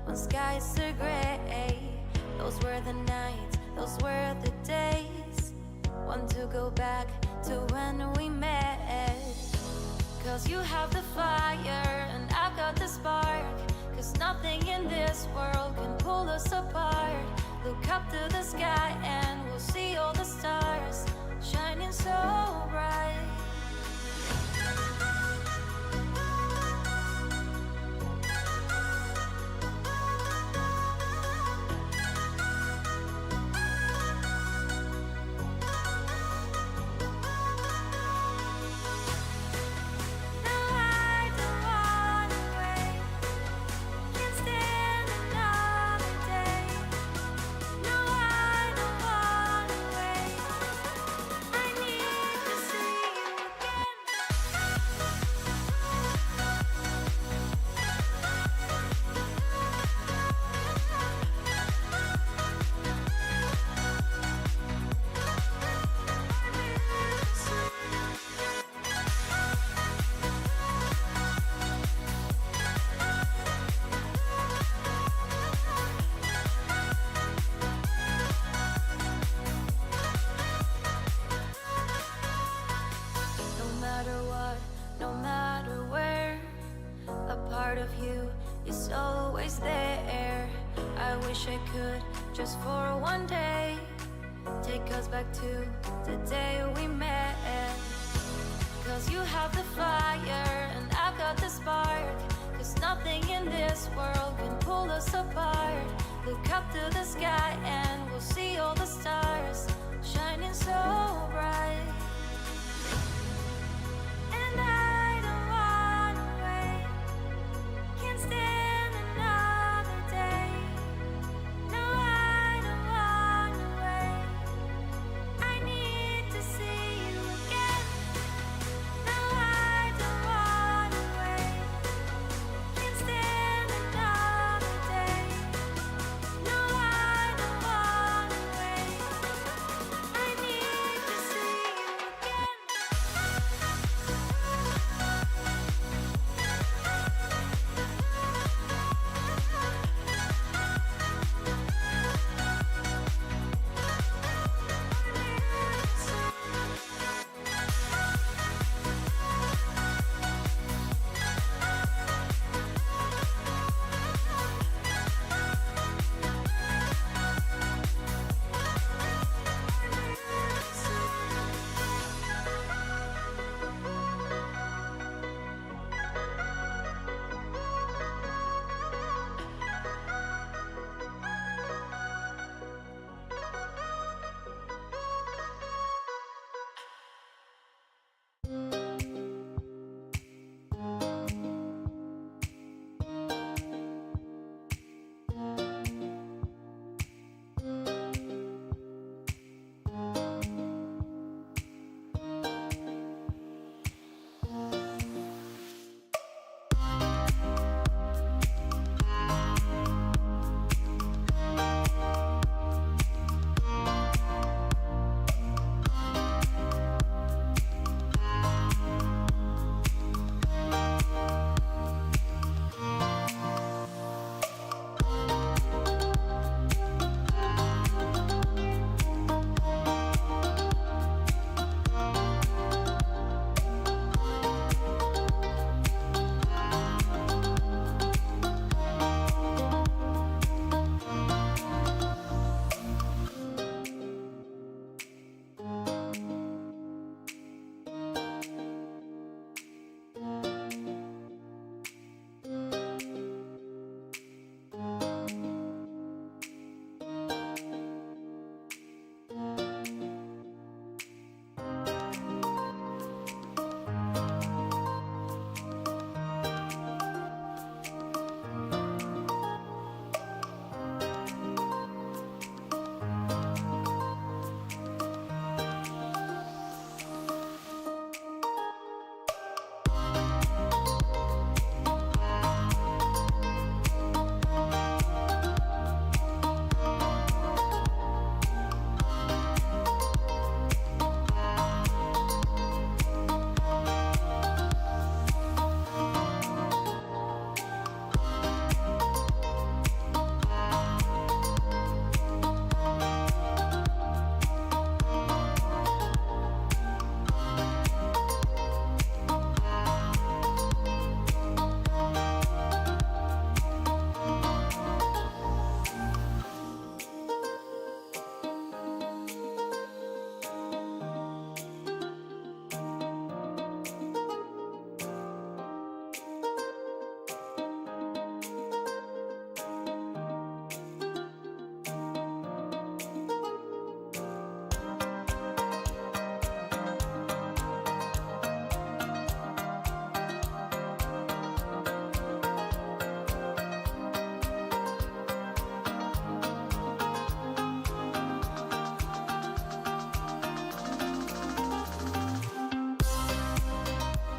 when skies are gray. Those were the nights, those were the days. Want to go back to when we met. Cause you have the fire and I've got the spark. Cause nothing in this world can pull us apart. Look up to the sky and we'll see all the stars shining so bright. I could, just for one day, take us back to the day we met. Cause you have the fire and I've got the spark. Cause nothing in this world can pull us apart. Look up to the sky and we'll see all the stars shining so bright. And I don't wanna wait, can't stand another day. No, I don't wanna wait, I need to see you again. No, I don't wanna wait, can't stand another day. No, I don't wanna wait, I need to see you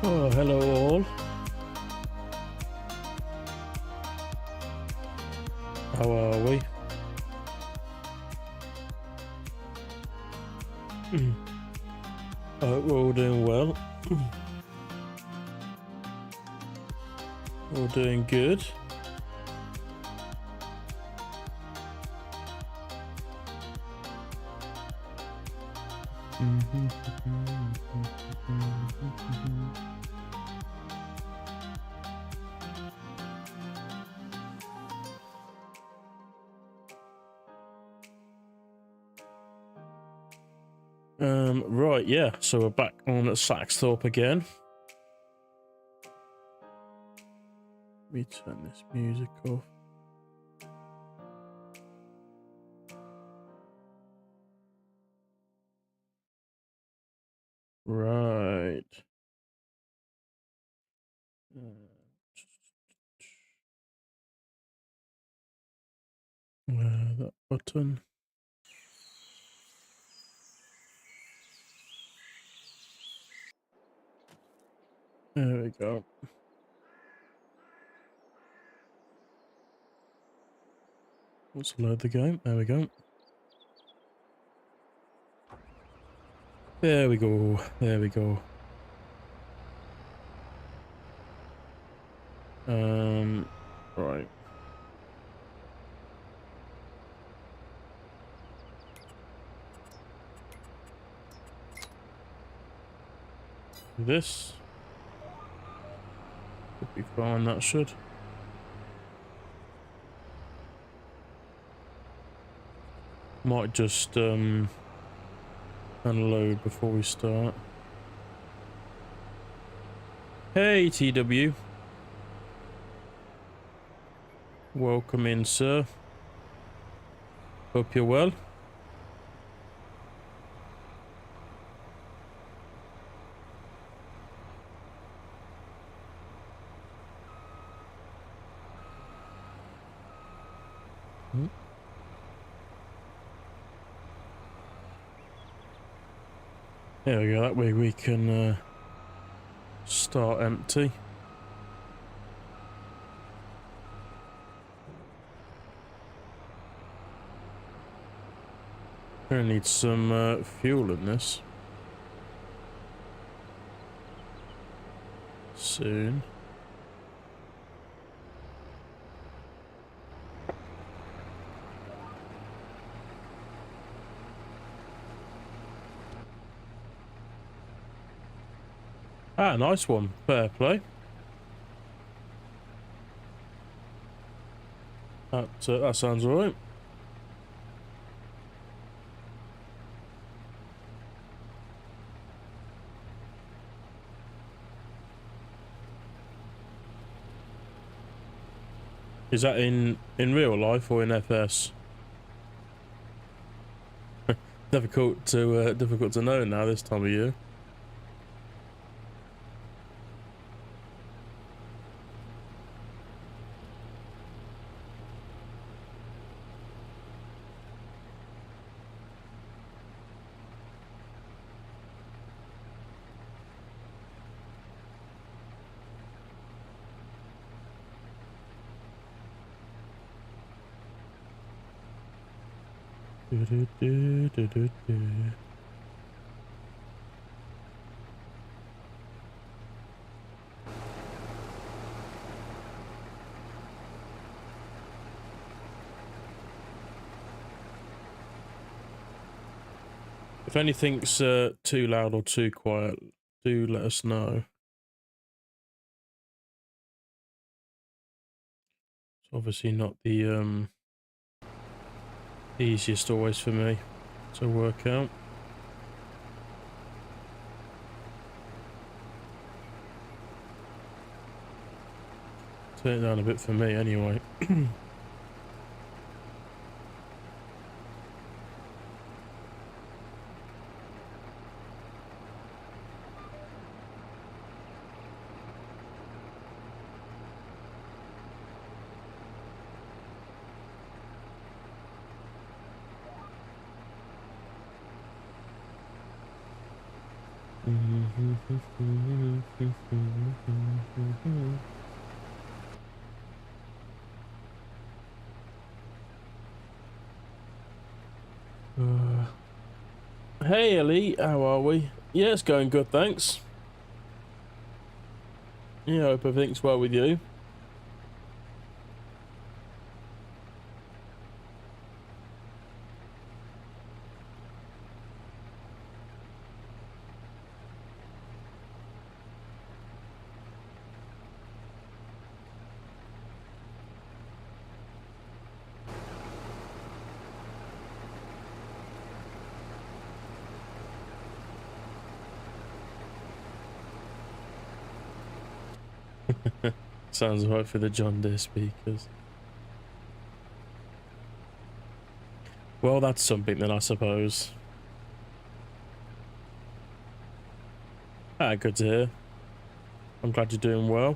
Oh, hello all. How are we? I hope we're all doing well. All doing good. Right, yeah, so we're back on at Saxthorpe again. Let me turn this music off. Right. That button. There we go. Let's load the game. There we go. There we go. There we go. Right. This should be fine, that should. Might just unload before we start. Hey TW. Welcome in, sir. Hope you're well. There we go, that way we can start empty. Gonna need some fuel in this soon. Ah, nice one. Fair play. That sounds alright. Is that in real life or in FS? Difficult to know now this time of year. If anything's too loud or too quiet, do let us know. It's obviously not the easiest always for me to work out. Turn it down a bit for me anyway. Hey Ellie, how are we? Yeah, it's going good, thanks. Yeah, I hope everything's well with you. Sounds right for the John Deere speakers. Well, that's something then, I suppose. Ah, good to hear. I'm glad you're doing well.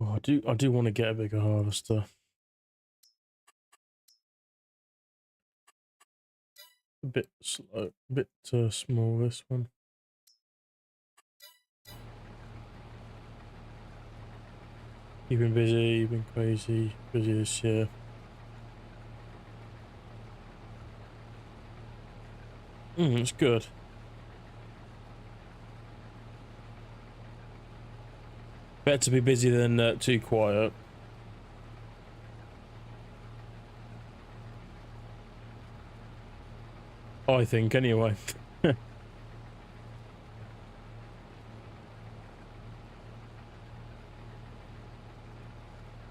Oh, I do want to get a bigger harvester. A bit slow, a bit small this one. You've been busy, you've been crazy, busy this year. It's good. Better to be busy than too quiet. I think, anyway. Been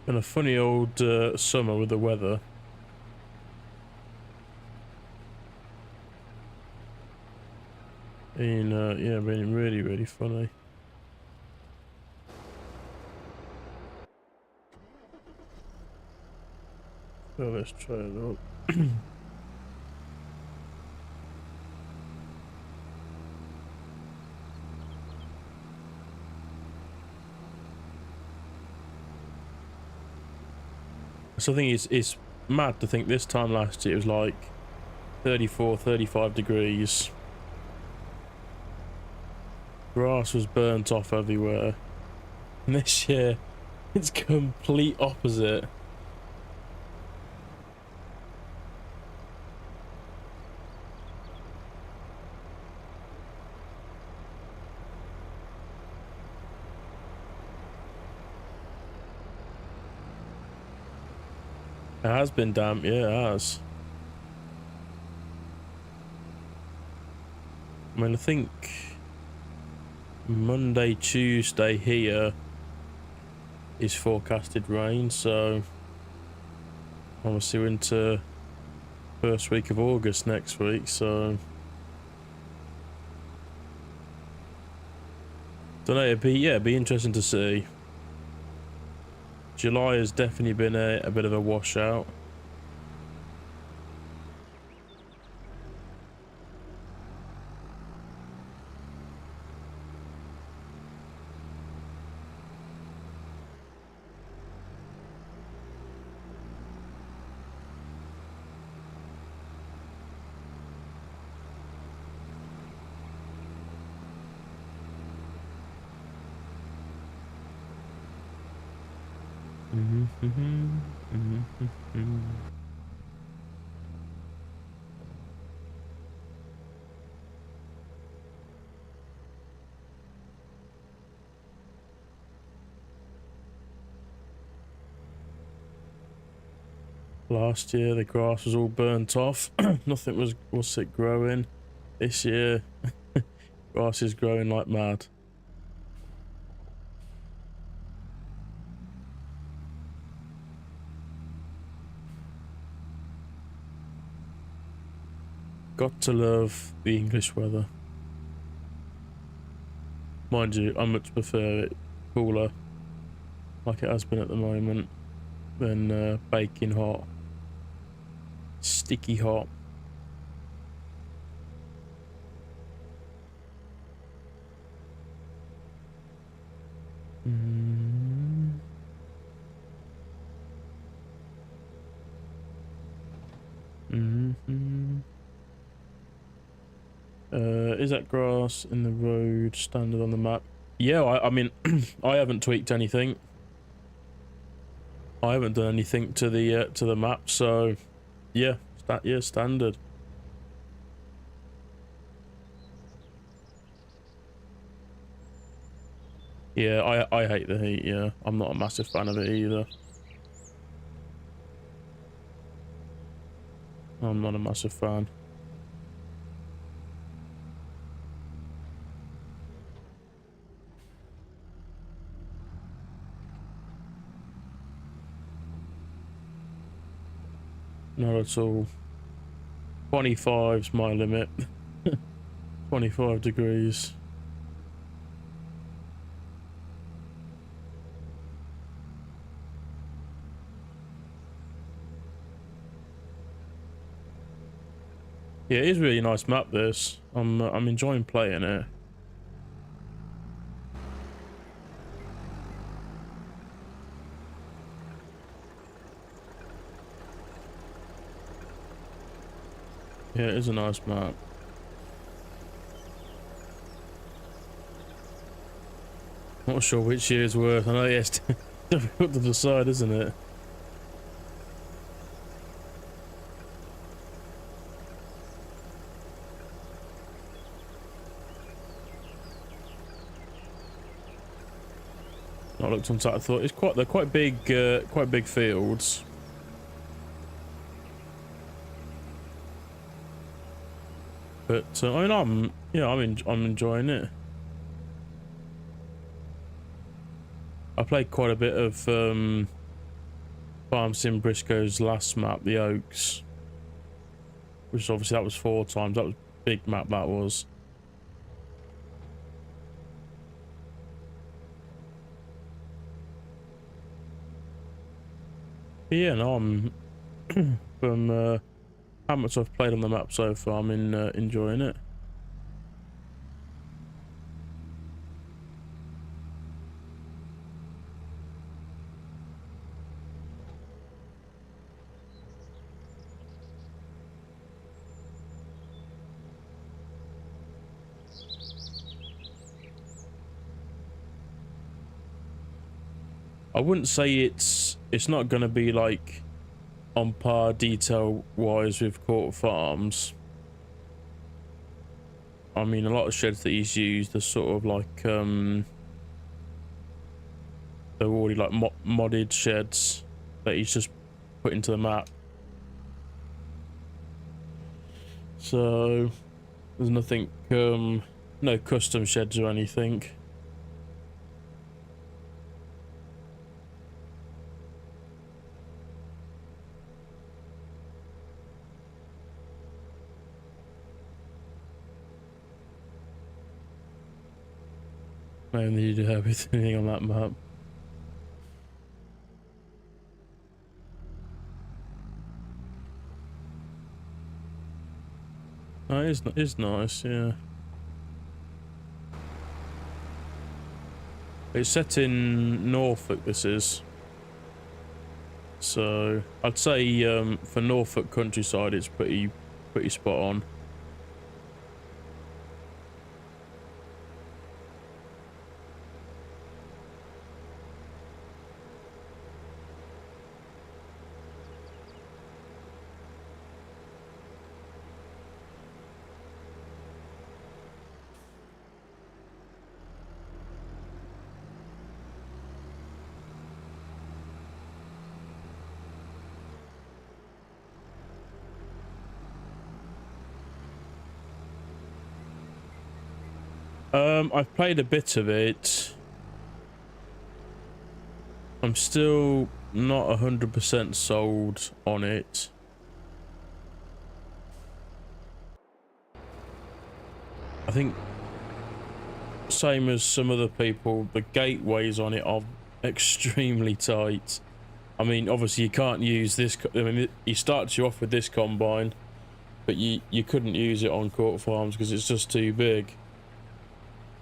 a funny old summer with the weather. Yeah, been really, really funny. So let's try it out. So I think it's mad to think this time last year it was like 34, 35 degrees. Grass was burnt off everywhere. And this year, it's complete opposite. It has been damp, yeah, it has. I mean, I think Monday, Tuesday here is forecasted rain, so obviously we're into first week of August next week, so don't know, it'd be interesting to see. July has definitely been a bit of a washout. Last year the grass was all burnt off. Nothing was it growing. This year Grass is growing like mad. Got to love the English weather. Mind you, I much prefer it cooler, like it has been at the moment, than baking hot, sticky hot. Is that grass in the road standard on the map? Yeah, I mean, I haven't tweaked anything. I haven't done anything to the map, so yeah, standard. Yeah, I hate the heat. Yeah, I'm not a massive fan of it either. I'm not a massive fan. Not at all. 25's my limit. 25 degrees. Yeah, it is a really nice map, this. I'm enjoying playing it. Yeah, it is a nice map. Not sure which year's worth. I know it's difficult to decide, isn't it? I looked on Saxthorpe. They're quite big fields. But I mean, I'm enjoying it. I played quite a bit of Farm Sim Briscoe's last map, the Oaks, which obviously that was 4 times. That was a big map. That was. But yeah, no, I'm from how much I've played on the map so far, I'm enjoying it. I wouldn't say it's not going to be like on par detail wise with Court Farms. I mean, a lot of sheds that he's used are sort of like they're already like modded sheds that he's just put into the map. So there's nothing no custom sheds or anything. I don't need to have anything on that map. Oh, it's nice, yeah. It's set in Norfolk, this is. So I'd say for Norfolk countryside, it's pretty spot on. I've played a bit of it. I'm still not 100% sold on it. I think same as some other people, the gateways on it are extremely tight. I mean, obviously you can't use this. I mean, he starts you off with this combine, but you couldn't use it on Court Farms because it's just too big.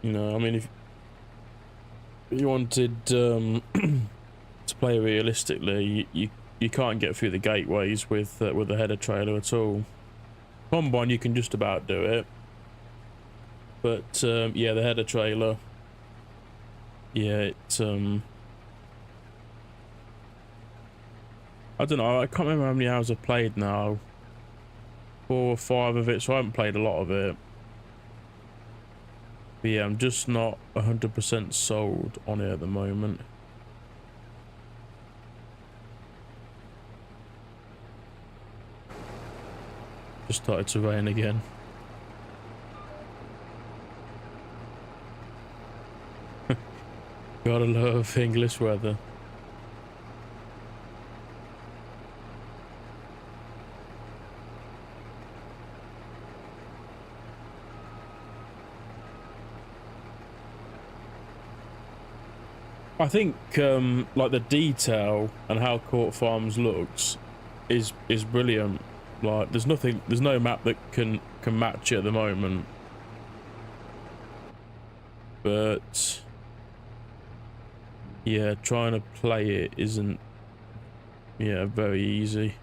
You know, I mean, if you wanted to play realistically, you can't get through the gateways with the header trailer at all. Combine, you can just about do it, but yeah, the header trailer, yeah, it I don't know, I can't remember how many hours I've played now. 4 or 5 of it, so I haven't played a lot of it. But yeah, I'm just not 100% sold on it at the moment. Just started to rain again. Gotta love English weather. I think like the detail and how Court Farms looks is brilliant. Like there's no map that can match it at the moment. But yeah, trying to play it isn't very easy.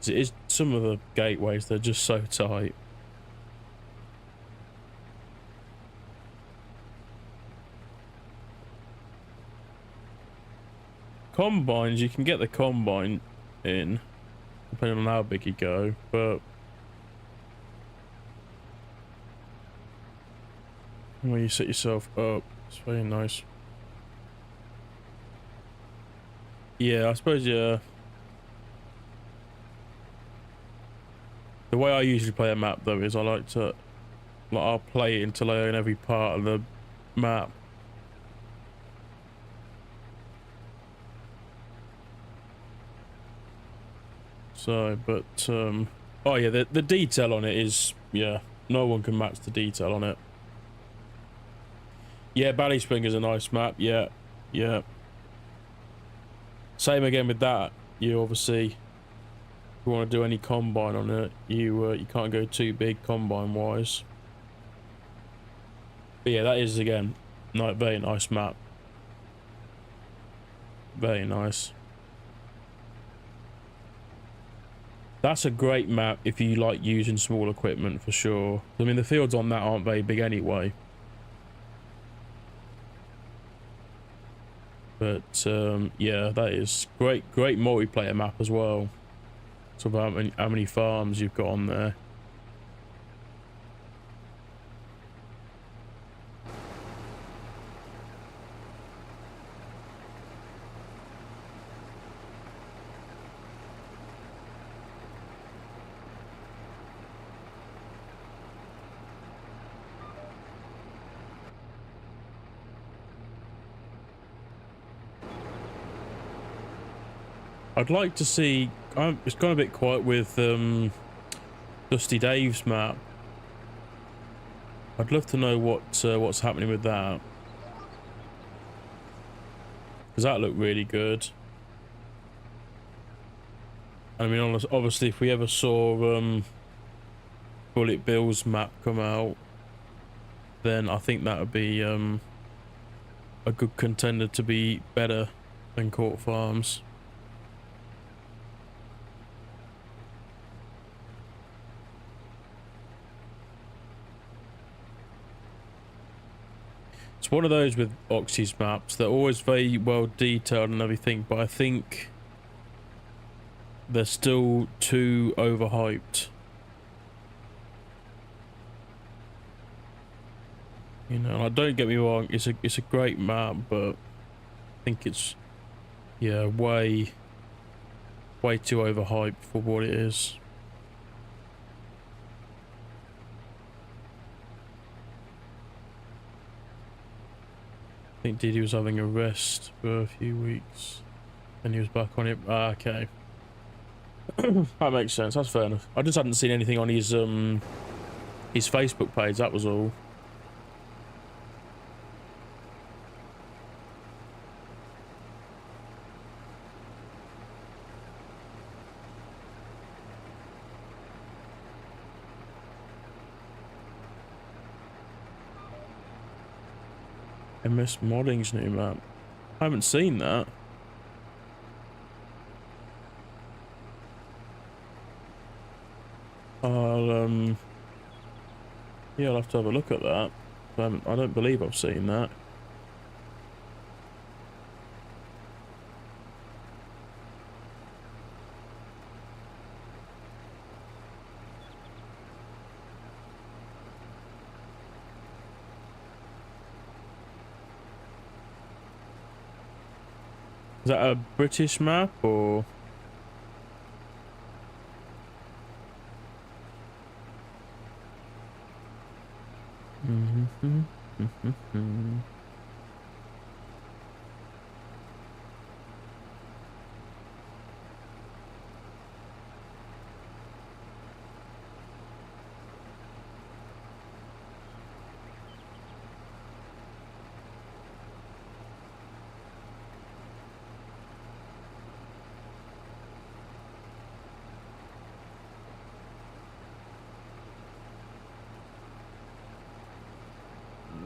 It is, some of the gateways, they're just so tight. Combines, you can get the combine in, depending on how big you go, but when you set yourself up, it's very nice. Yeah, I suppose, yeah. The way I usually play a map though is I'll play it until I own every part of the map. So, but oh yeah, the detail on it is, yeah, no one can match the detail on it. Yeah, Bally Spring is a nice map. Yeah, yeah. Same again with that. You obviously, if you want to do any combine on it, you can't go too big combine wise. But yeah, that is again, very nice map. Very nice. That's a great map if you like using small equipment for sure. I mean, the fields on that aren't very big anyway. But yeah, that is great multiplayer map as well. It's about how many farms you've got on there. I'd like to see. It's gone a bit quiet with Dusty Dave's map. I'd love to know what's happening with that, because that looked really good. I mean, obviously, if we ever saw Bullet Bill's map come out, then I think that would be a good contender to be better than Court Farms. It's one of those with Oxy's maps. They're always very well detailed and everything, but I think they're still too overhyped. You know, like, don't get me wrong, it's a great map, but I think it's, yeah, way way too overhyped for what it is. I think Diddy was having a rest for a few weeks and he was back on it. Ah, okay. That makes sense. That's fair enough. I just hadn't seen anything on his Facebook page, that was all. MS Modding's new map. I haven't seen that. Yeah, I'll have to have a look at that. I don't believe I've seen that. Is that a British map or?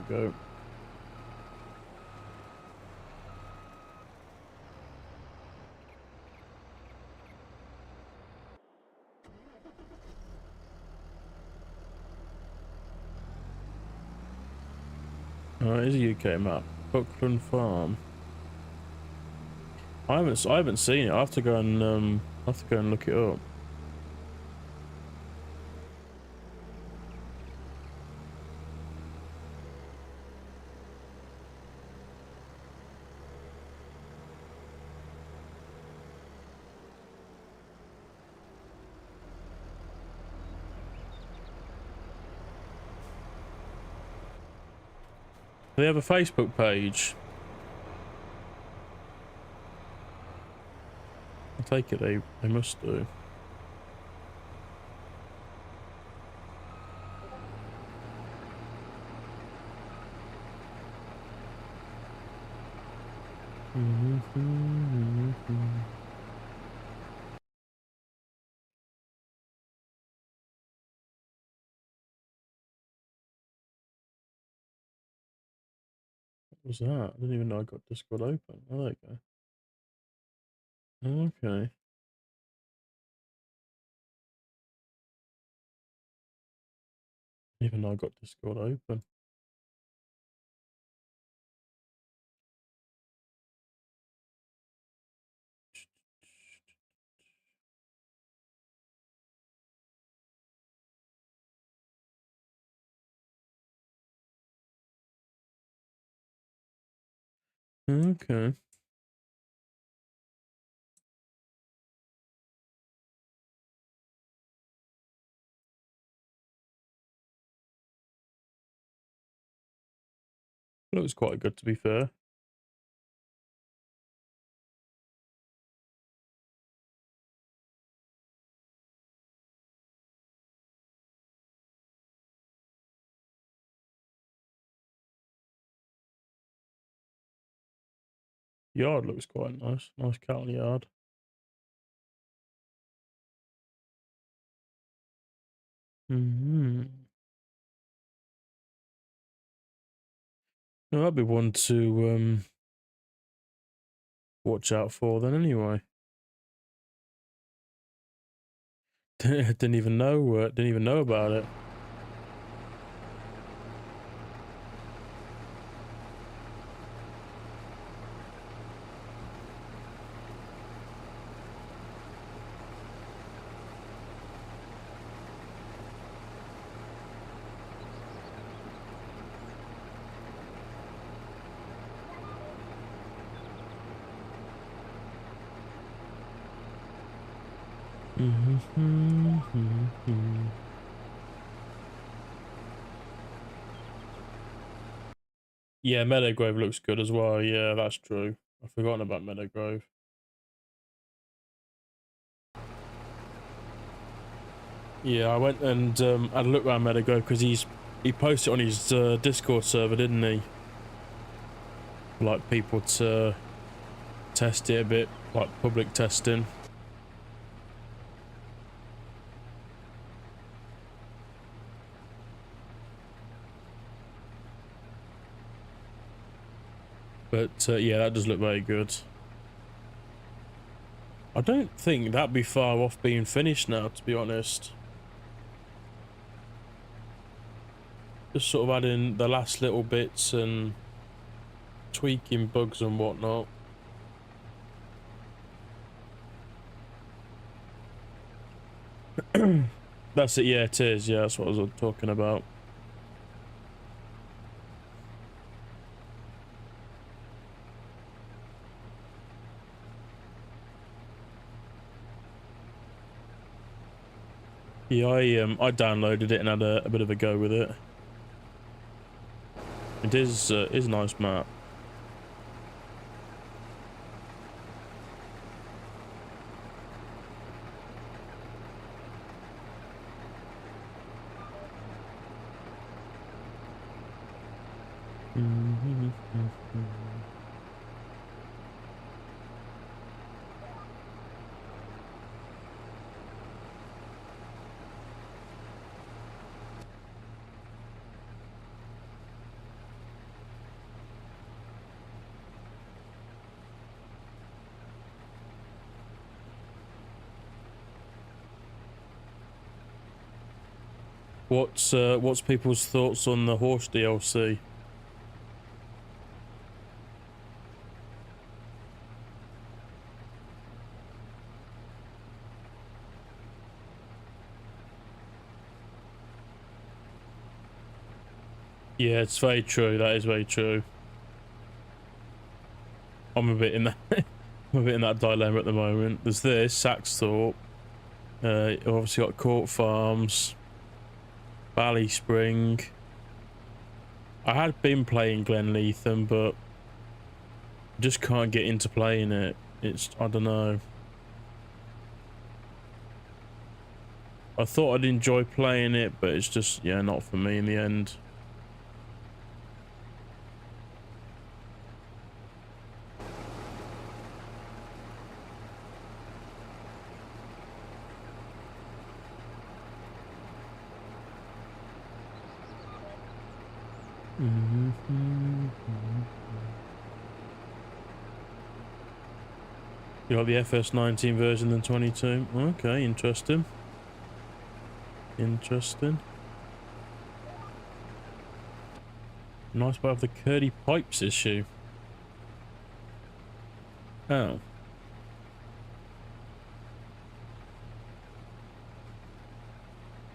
Go. It is a UK map. Buckland Farm. I haven't seen it. I have to go and look it up. Do they have a Facebook page? I take it they must do. What was that? I didn't even know I got Discord open. Oh, there you go. Okay. Didn't even know I got Discord open. Okay. Well, it was quite good, to be fair. Yard looks quite nice. Nice cattle yard. Well, that'd be one to watch out for then anyway. Didn't even know about it. Yeah, Meadowgrove looks good as well. Yeah, that's true. I've forgotten about Meadowgrove. Yeah, I went and had a look around Meadowgrove because he posted on his Discord server, didn't he? Like people to test it a bit, like public testing. But yeah, that does look very good. I don't think that'd be far off being finished now, to be honest. Just sort of adding the last little bits and tweaking bugs and whatnot. That's it, yeah, it is. Yeah, that's what I was talking about. Yeah, I downloaded it and had a bit of a go with it. It is a nice map. What's people's thoughts on the horse DLC? Yeah, it's very true. That is very true. I'm a bit in that I'm a bit in that dilemma at the moment. There's this Saxthorpe. You've obviously got Court Farms, Valley Spring. I had been playing Glenleatham, but just can't get into playing it. It's, I don't know. I thought I'd enjoy playing it, but it's just, yeah, not for me in the end. You got the FS19 version than 22. Okay, interesting. Interesting. Nice part of the Curdy Pipes issue. Oh.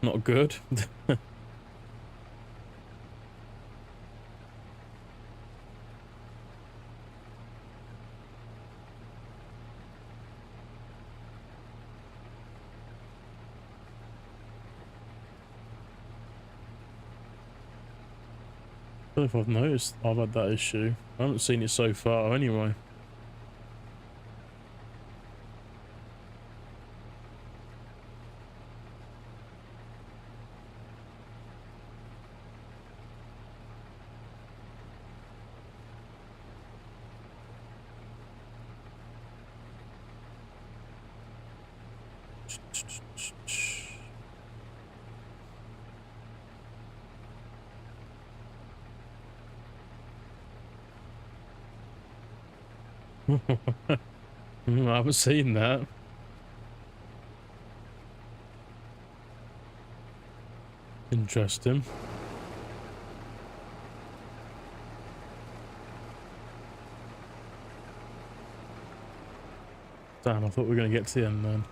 Not good. I don't know if I've noticed I've had that issue. I haven't seen it so far anyway. I haven't seen that. Interesting. Damn, I thought we were going to get to the end then.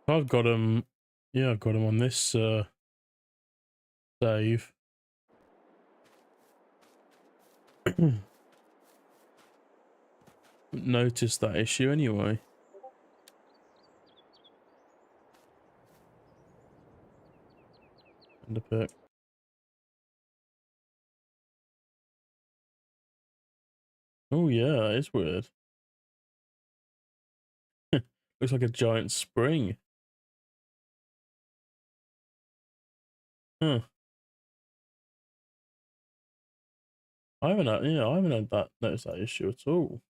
I've got him. Yeah, I've got him on this save. noticed that issue anyway. And a pick. Oh yeah, it's weird. Looks like a giant spring. Huh. I haven't had, I haven't had that noticed that issue at all.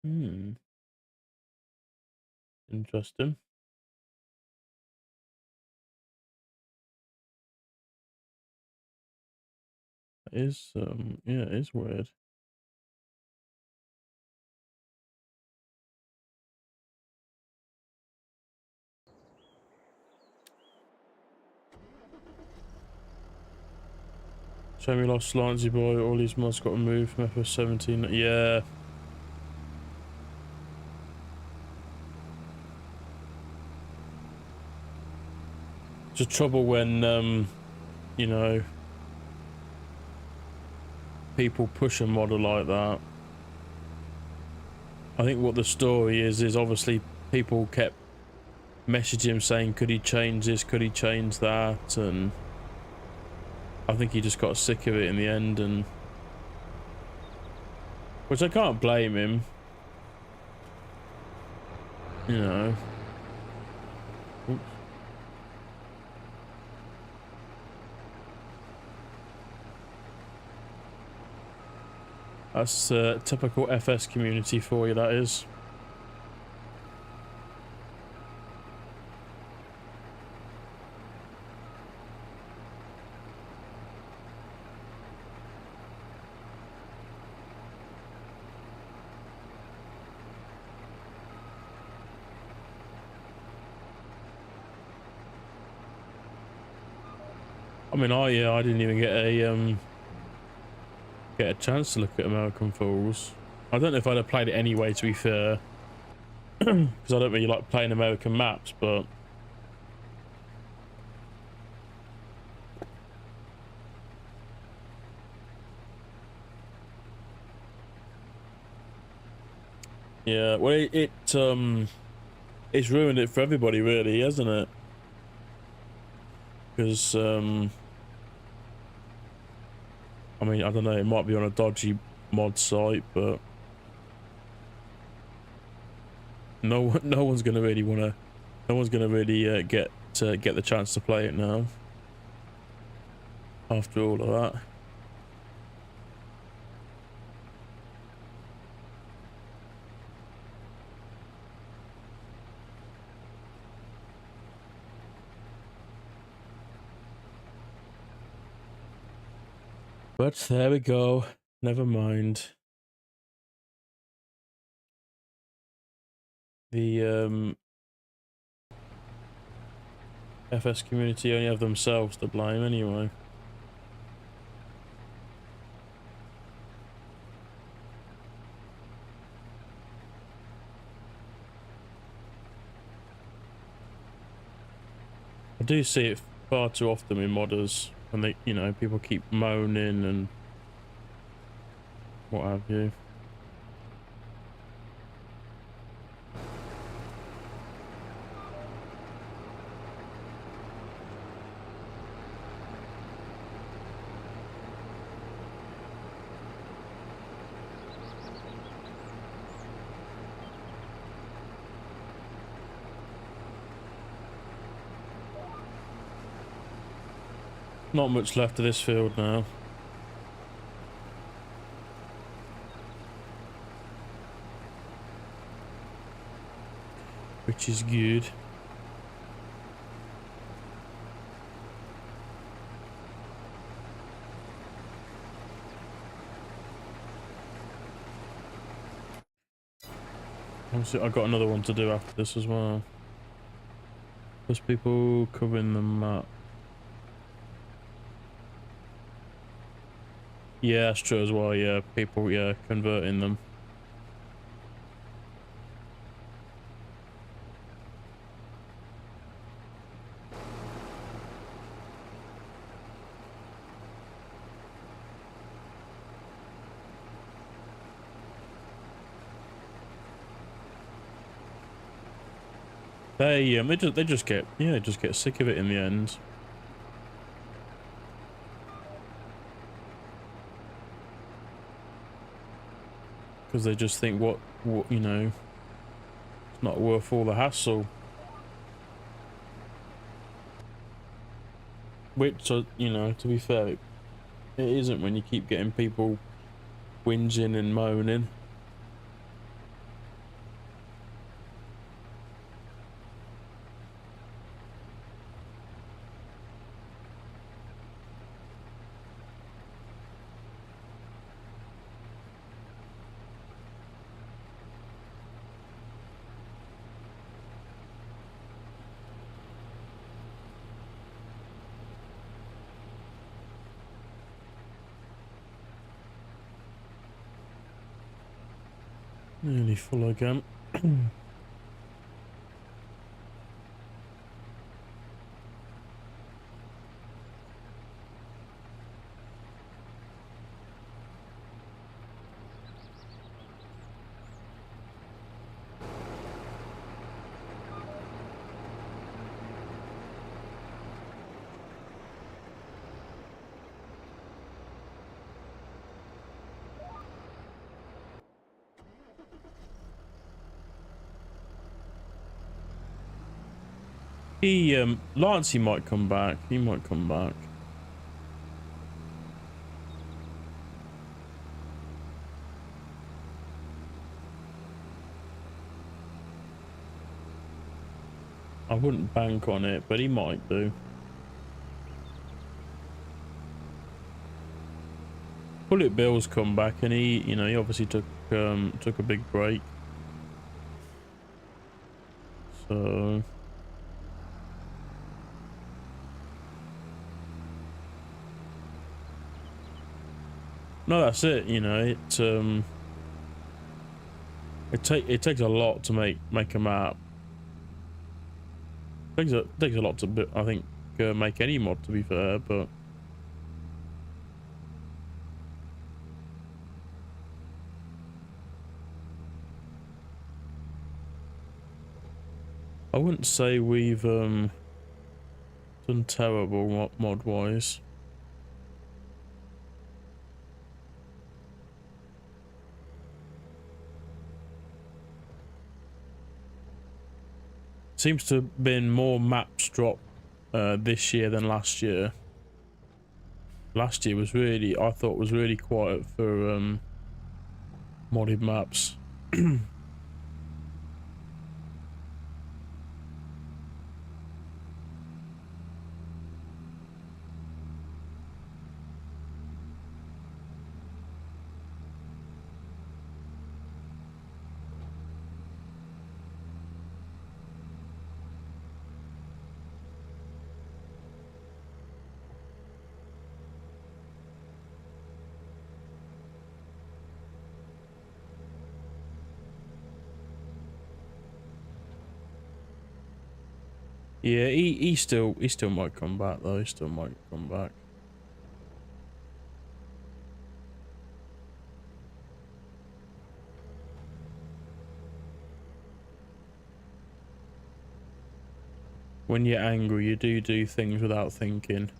Hmm. Interesting. That is yeah, it is weird. Show me lost Slancy boy, all these mods got to move from FS17. Yeah. It's a trouble when you know, people push a model like that. I think what the story is obviously people kept messaging him saying, could he change this, could he change that, and I think he just got sick of it in the end, and which I can't blame him, you know. Oops. That's typical FS community for you, that is. I mean, I didn't even get a chance to look at American Falls. I don't know if I'd have played it anyway, to be fair, because I don't really like playing American maps, but yeah, well, it's ruined it for everybody, really, hasn't it? Because I mean, I don't know, it might be on a dodgy mod site, but no one's gonna really wanna, no one's gonna really get the chance to play it now. After all of that. But there we go. Never mind. The FS community only have themselves to blame anyway. I do see it far too often in modders when they, you know, people keep moaning and what have you. Not much left of this field now. Which is good. Obviously, I've got another one to do after this as well. There's people covering the map. Yeah, that's true as well, yeah. People, yeah, converting them. They just get, yeah, they just get sick of it in the end. Because they just think what you know, it's not worth all the hassle. Which, you know, to be fair, it isn't when you keep getting people whinging and moaning. Nearly full again. Lancey might come back. He might come back. I wouldn't bank on it, but he might do. Bullet Bill's come back, and he obviously took a big break. So no, that's it. You know, it takes a lot to make a map. It takes a lot to, I think, make any mod, to be fair, but I wouldn't say we've done terrible mod wise. Seems to have been more maps dropped this year than last year. Last year was really, I thought, was really quiet for modded maps. Yeah, he still might come back though. He still might come back. When you're angry, you do things without thinking.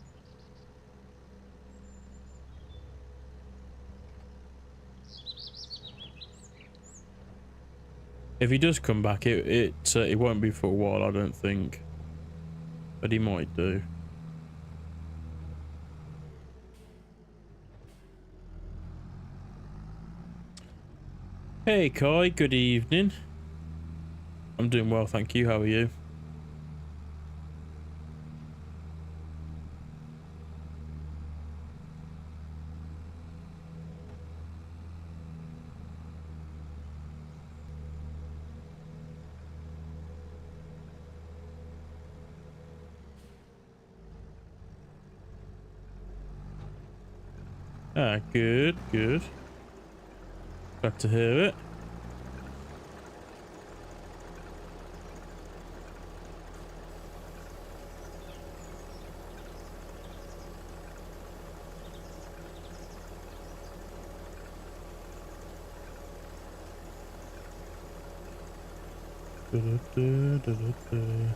If he does come back, it won't be for a while, I don't think. But he might do. Hey Kai, good evening. I'm doing well, thank you. How are you? Ah, good, good. Glad to hear it. Du-du-du-du-du-du.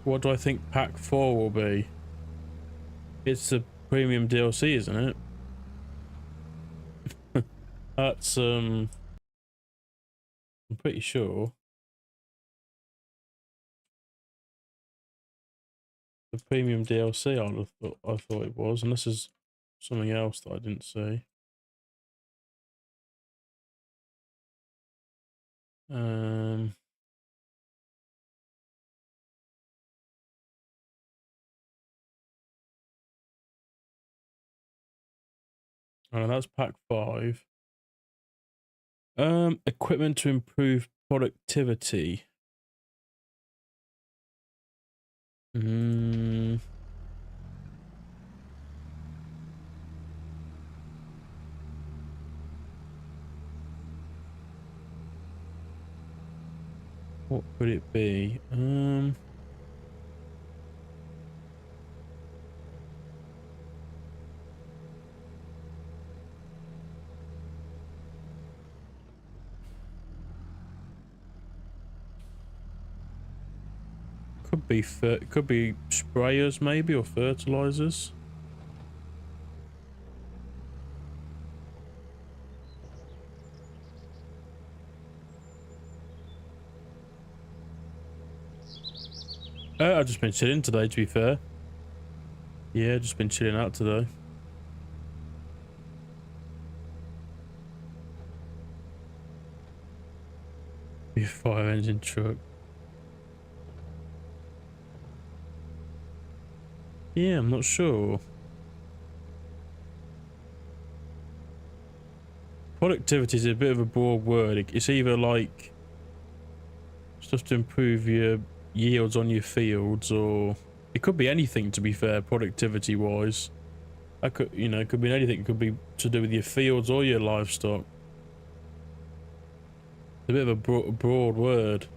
What do I think pack 4 will be? It's the premium DLC, isn't it? That's I'm pretty sure the premium DLC I thought it was, unless there's something else that I didn't see. Um oh, that's pack 5. Equipment to improve productivity. Mm, what could it be? Could be sprayers maybe, or fertilizers. I've just been chilling today, to be fair. Yeah, just been chilling out today. Be a fire engine truck. Yeah, I'm not sure. Productivity is a bit of a broad word. It's either like stuff to improve your yields on your fields, or it could be anything, to be fair, productivity wise. I could, you know, it could be anything. It could be to do with your fields or your livestock. It's a bit of a broad word.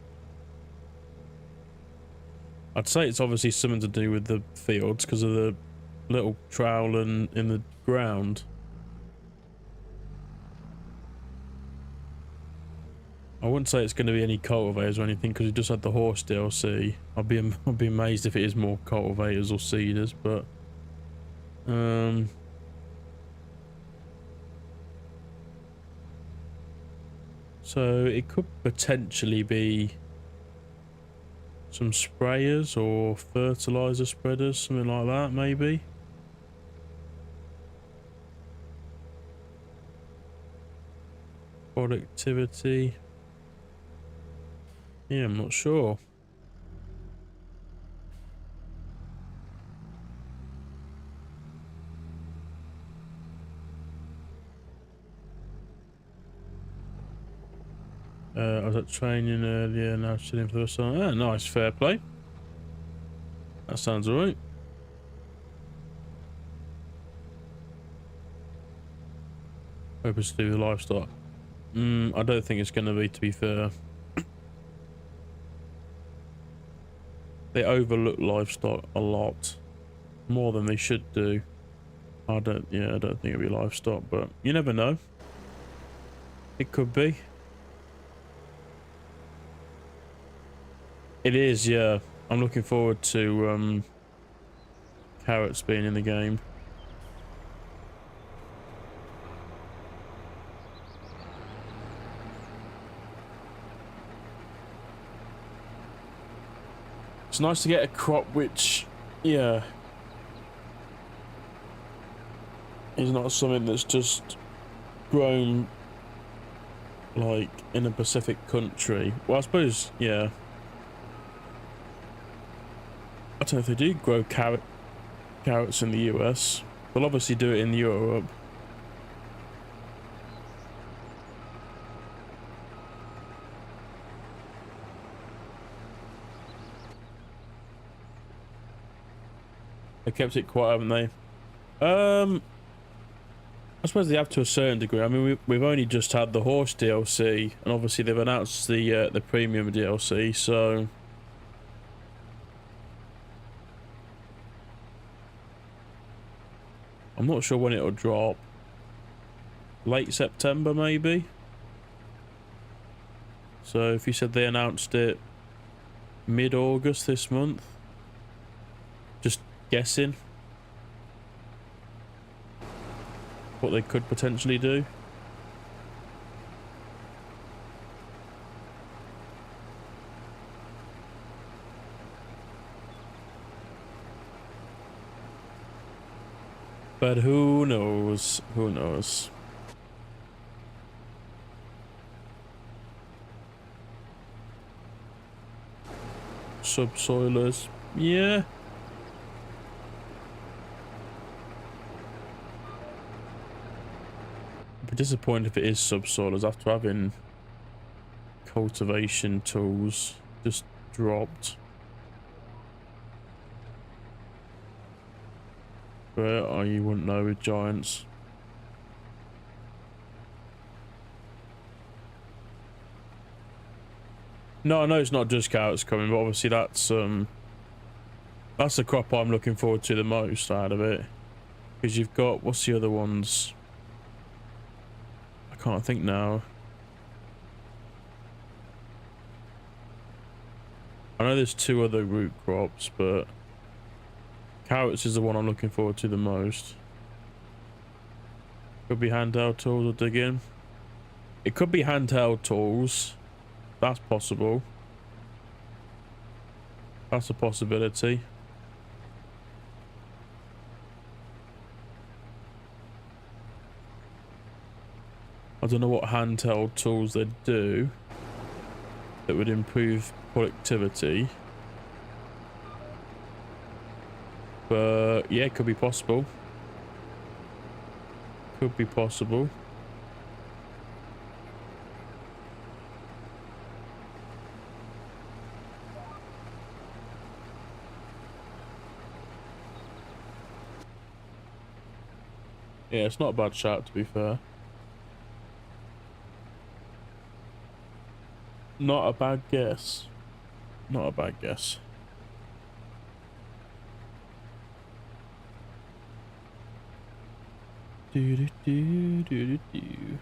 I'd say it's obviously something to do with the fields because of the little trowel in the ground. I wouldn't say it's going to be any cultivators or anything because we just had the horse DLC. I'd be amazed if it is more cultivators or seeders, but so it could potentially be some sprayers or fertilizer spreaders, something like that, maybe. Productivity. Yeah, I'm not sure. I was at training earlier, now chilling for the sun. Ah, nice, fair play. That sounds alright. Hope it's to do with livestock. I don't think it's going to be, to be fair. They overlook livestock a lot. More than they should do. I don't think it'll be livestock, but you never know. It could be. It is, yeah. I'm looking forward to carrots being in the game. It's nice to get a crop which, yeah, is not something that's just grown like in a Pacific country. Well, I suppose, yeah. I don't know if they do grow carrots in the US. They'll obviously do it in Europe. They kept it quiet, haven't they? I suppose they have to a certain degree. I mean, we've only just had the horse DLC, and obviously they've announced the premium DLC, so I'm not sure when it'll drop. Late September, maybe? So if you said they announced it mid-August this month, just guessing what they could potentially do. But who knows? Who knows? Subsoilers. Yeah. I'd be disappointed if it is subsoilers after having cultivation tools just dropped. But you wouldn't know with giants. No, I know it's not just carrots coming, but obviously that's the crop I'm looking forward to the most out of it. Because you've got, what's the other ones? I can't think now. I know there's two other root crops, but carrots is the one I'm looking forward to the most. Could be handheld tools or digging. It could be handheld tools. That's possible. That's a possibility. I don't know what handheld tools they do that would improve productivity. But yeah, it could be possible. Could be possible. Yeah, it's not a bad shout, to be fair. Not a bad guess. Not a bad guess. Do do do do do do.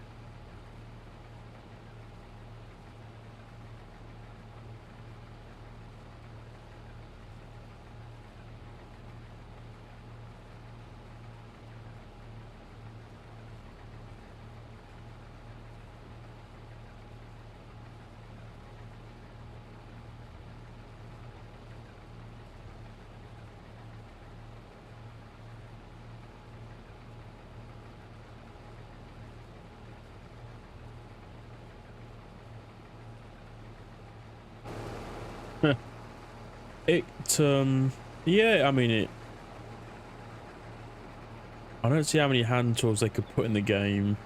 It yeah, I mean I don't see how many hand tools they could put in the game,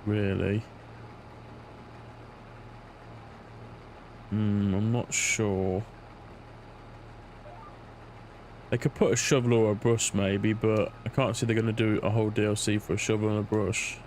really. I'm not sure. They could put a shovel or a brush maybe, but I can't see they're going to do a whole DLC for a shovel and a brush.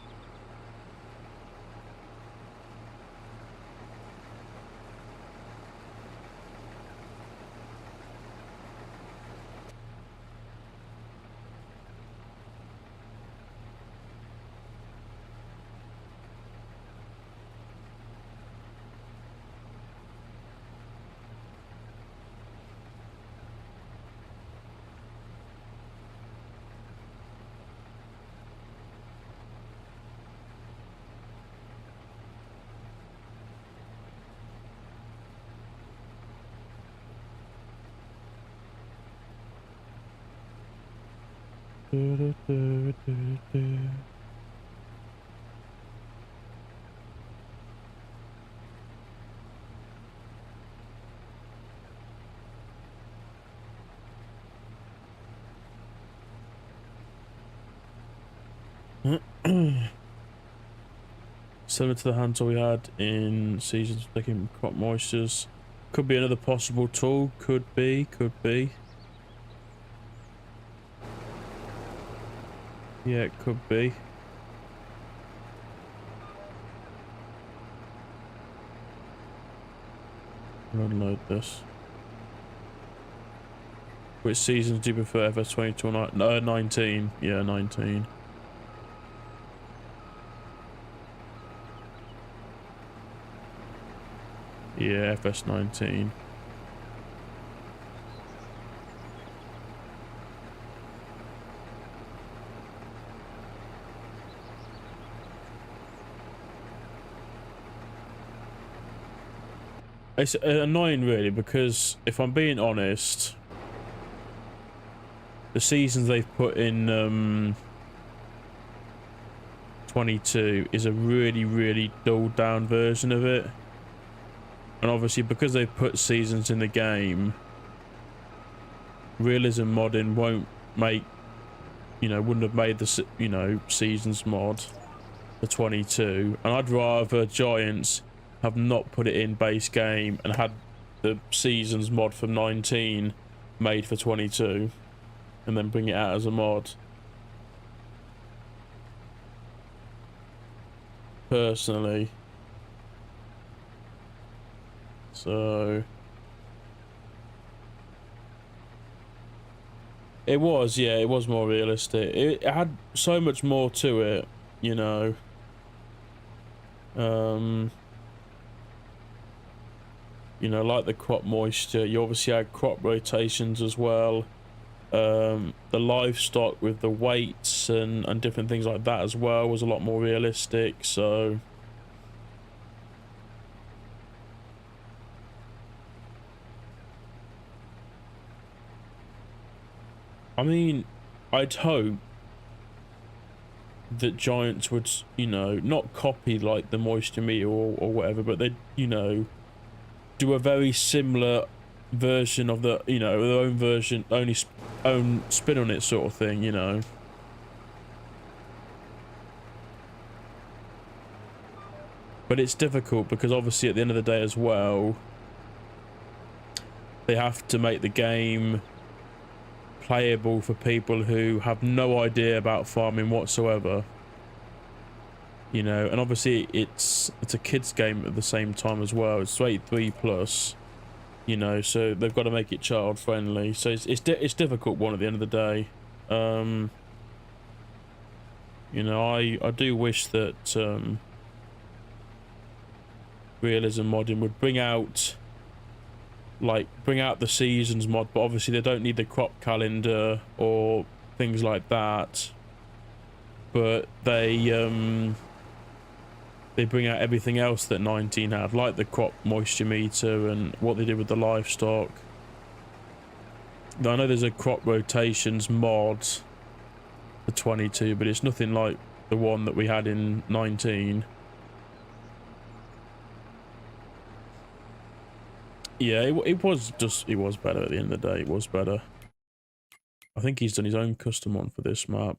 Similar to the hand tool we had in seasons taking crop moistures. Could be another possible tool. Could be. Yeah, it could be. Unload this. Which seasons do you prefer? FS 22 or 19? Yeah, 19. Yeah, FS 19. It's annoying really, because if I'm being honest, the seasons they've put in 22 is a really dulled down version of it. And obviously because they've put seasons in the game, realism modding won't make, you know, wouldn't have made the, you know, seasons mod for 22. And I'd rather Giants have not put it in base game and had the seasons mod from 19 made for 22 and then bring it out as a mod. Personally. So it was, yeah, it was more realistic. It had so much more to it, you know. You know, like the crop moisture, you obviously had crop rotations as well. The livestock with the weights and different things like that as well was a lot more realistic, so I mean, I'd hope that Giants would, you know, not copy like the moisture meter or whatever, but they'd, you know, do a very similar version of the, you know, their own version, own spin on it sort of thing, you know. But it's difficult because obviously at the end of the day as well, they have to make the game playable for people who have no idea about farming whatsoever. You know, and obviously it's a kids game at the same time as well. It's 83 plus, you know, so they've got to make it child friendly. So it's difficult one at the end of the day. You know, I do wish that realism modding would bring out the seasons mod, but obviously they don't need the crop calendar or things like that. But they bring out everything else that 19 had, like the crop moisture meter and what they did with the livestock. I know there's a crop rotations mod for 22, but it's nothing like the one that we had in 19. Yeah, it was better at the end of the day. It was better. I think he's done his own custom one for this map.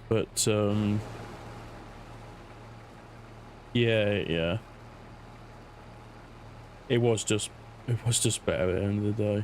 But, yeah. It was just better at the end of the day.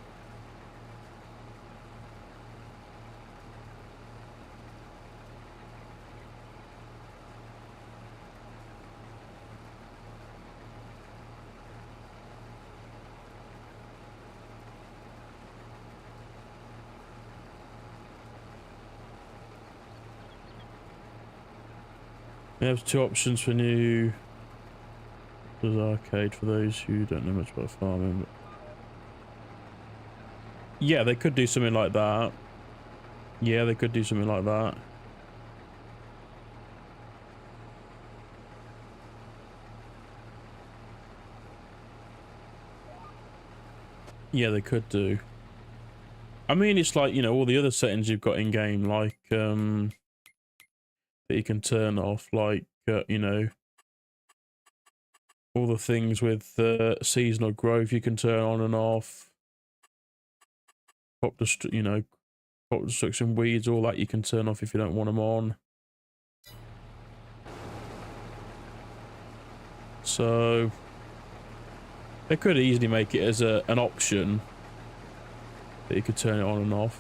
We have two options for new arcade for those who don't know much about farming. But yeah, they could do something like that. Yeah, they could do something like that. Yeah, they could do. I mean, it's like, you know, all the other settings you've got in game, like that you can turn off, like you know, all the things with seasonal growth you can turn on and off. Crop destruction, weeds, all that you can turn off if you don't want them on. So they could easily make it as an option that you could turn it on and off.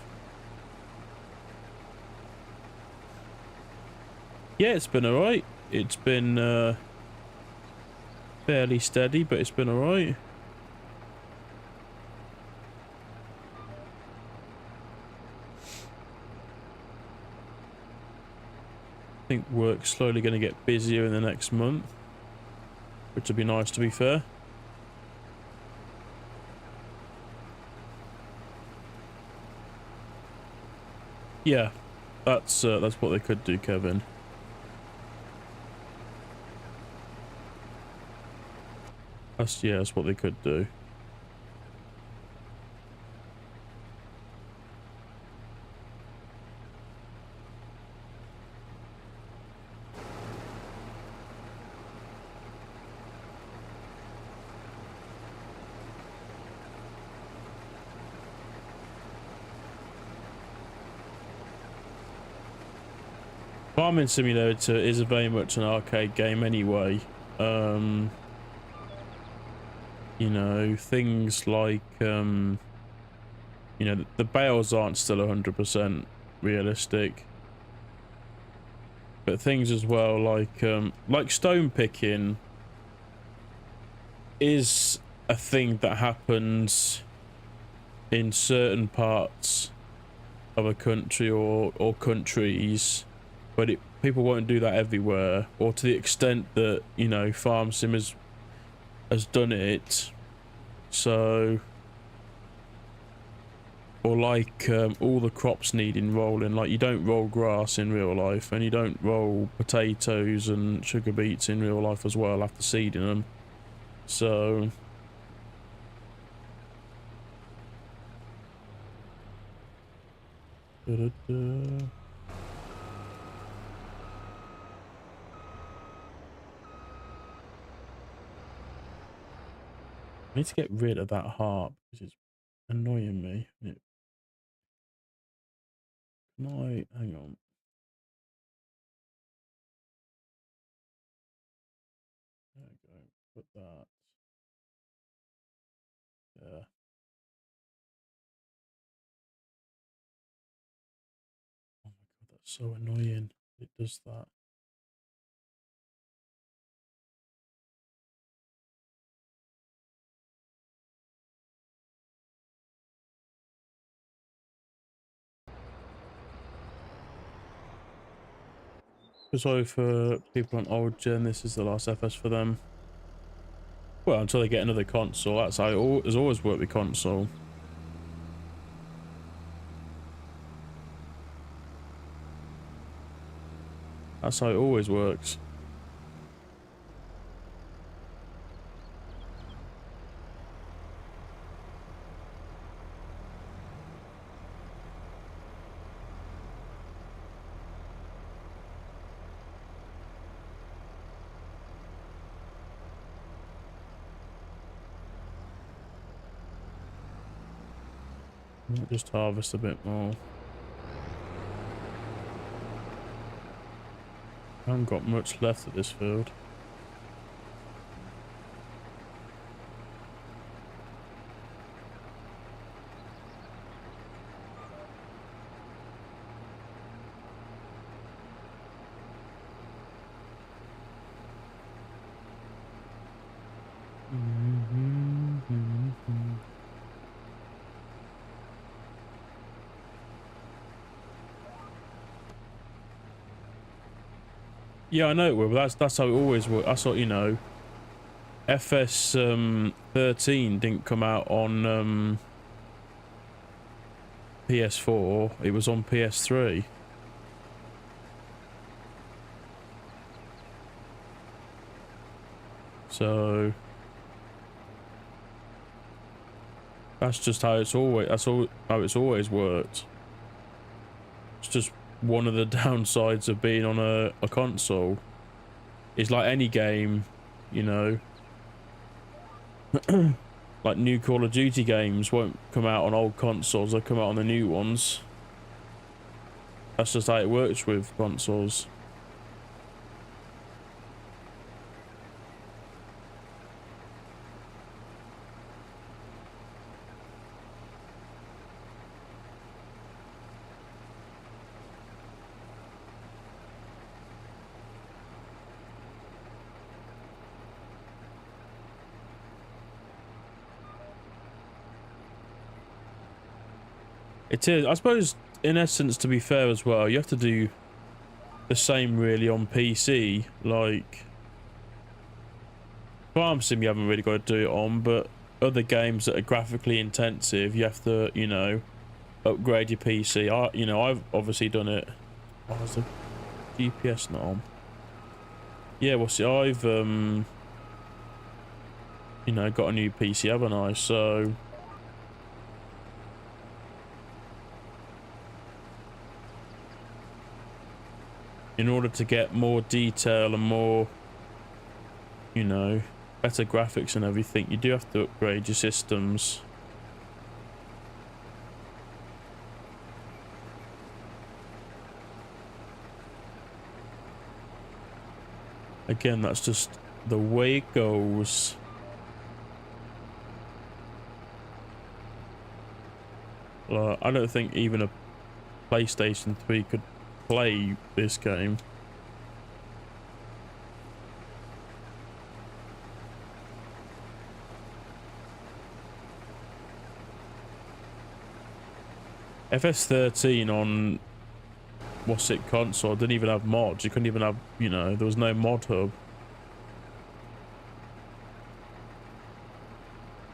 Yeah, it's been alright. It's been fairly steady, but it's been alright. I think work's slowly going to get busier in the next month, which would be nice, to be fair. Yeah, that's what they could do, Kevin. That's what they could do. Farming Simulator is very much an arcade game anyway. You know, things like you know, the bales aren't still 100% realistic, but things as well like stone picking is a thing that happens in certain parts of a country or countries, but people won't do that everywhere, or to the extent that, you know, Farm Sim has done it. So, or like all the crops needing rolling, like you don't roll grass in real life, and you don't roll potatoes and sugar beets in real life as well after seeding them. So I need to get rid of that harp because it's annoying me. Can I hang on? There we go. Put that there. Oh my god, that's so annoying. It does that. So for people on old gen, this is the last FS for them. Well, until they get another console. That's how it's always worked with console. That's how it always works. Might just harvest a bit more. I haven't got much left of this field. Yeah, I know it will, but that's how it always works. That's what, you know. FS 13 didn't come out on PS4. It was on PS3. So that's just how it's always. That's all how it's always worked. It's just one of the downsides of being on a console. It's like any game, you know. Like new Call of Duty games won't come out on old consoles, they'll come out on the new ones. That's just how it works with consoles. It is. I suppose, in essence, to be fair as well, you have to do the same really on PC. Like, Farm Sim, you haven't really got to do it on, but other games that are graphically intensive, you have to, you know, upgrade your PC. I've obviously done it. Oh, is the GPS not on? Yeah, well, see, I've, you know, got a new PC, haven't I? So, in order to get more detail and more, you know, better graphics and everything, you do have to upgrade your systems. Again, that's just the way it goes. I don't think even a PlayStation 3 could play this game. FS13 on what's it console didn't even have mods. You couldn't even have, you know, there was no mod hub.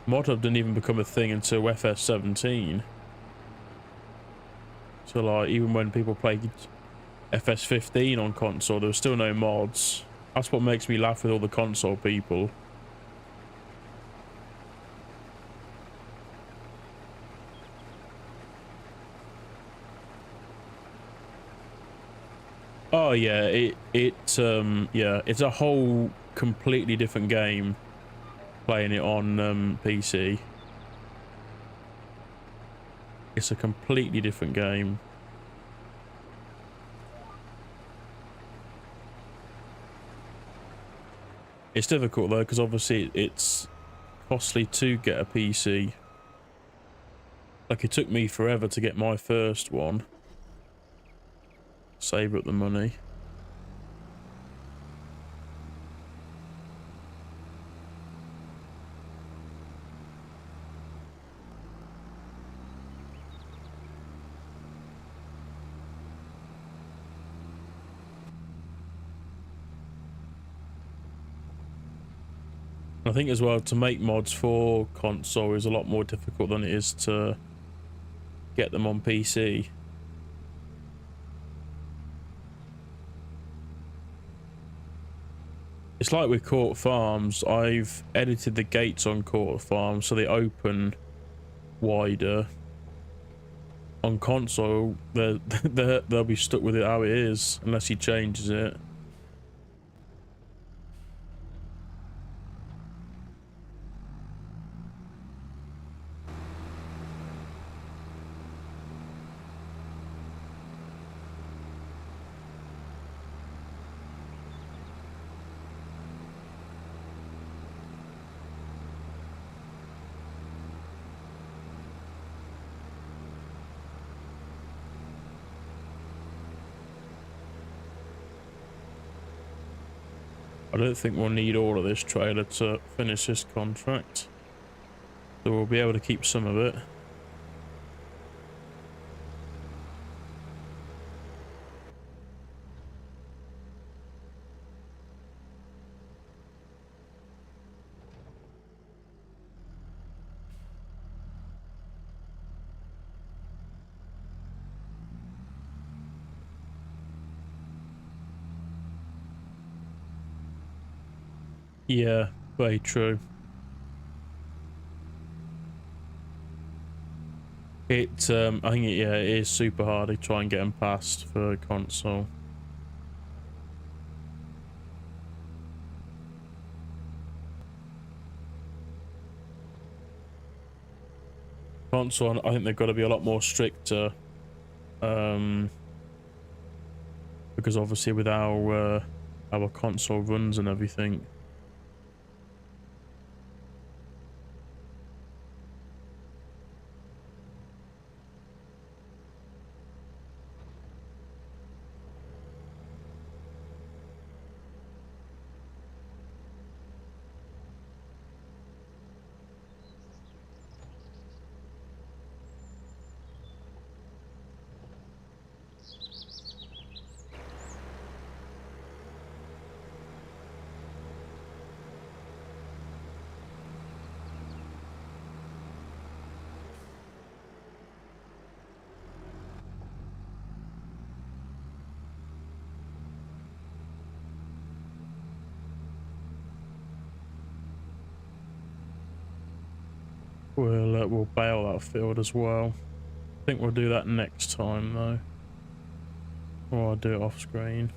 Mod hub didn't even become a thing until FS17. So like, even when people played FS15 on console, there was still no mods. That's what makes me laugh with all the console people. Oh yeah, yeah, it's a whole completely different game playing it on PC. It's a completely different game. It's difficult though, because obviously it's costly to get a PC. Like, it took me forever to get my first one. Save up the money. I think as well, to make mods for console is a lot more difficult than it is to get them on PC. It's like with Court Farms. I've edited the gates on Court Farms so they open wider. On console, they'll be stuck with it how it is unless he changes it. I don't think we'll need all of this trailer to finish this contract. So we'll be able to keep some of it. Yeah, very true. I think yeah, it is super hard to try and get them past for console. Console, I think they've got to be a lot more stricter, because obviously with our console runs and everything. we'll bail that field as well. I think we'll do that next time though, or I'll do it off screen.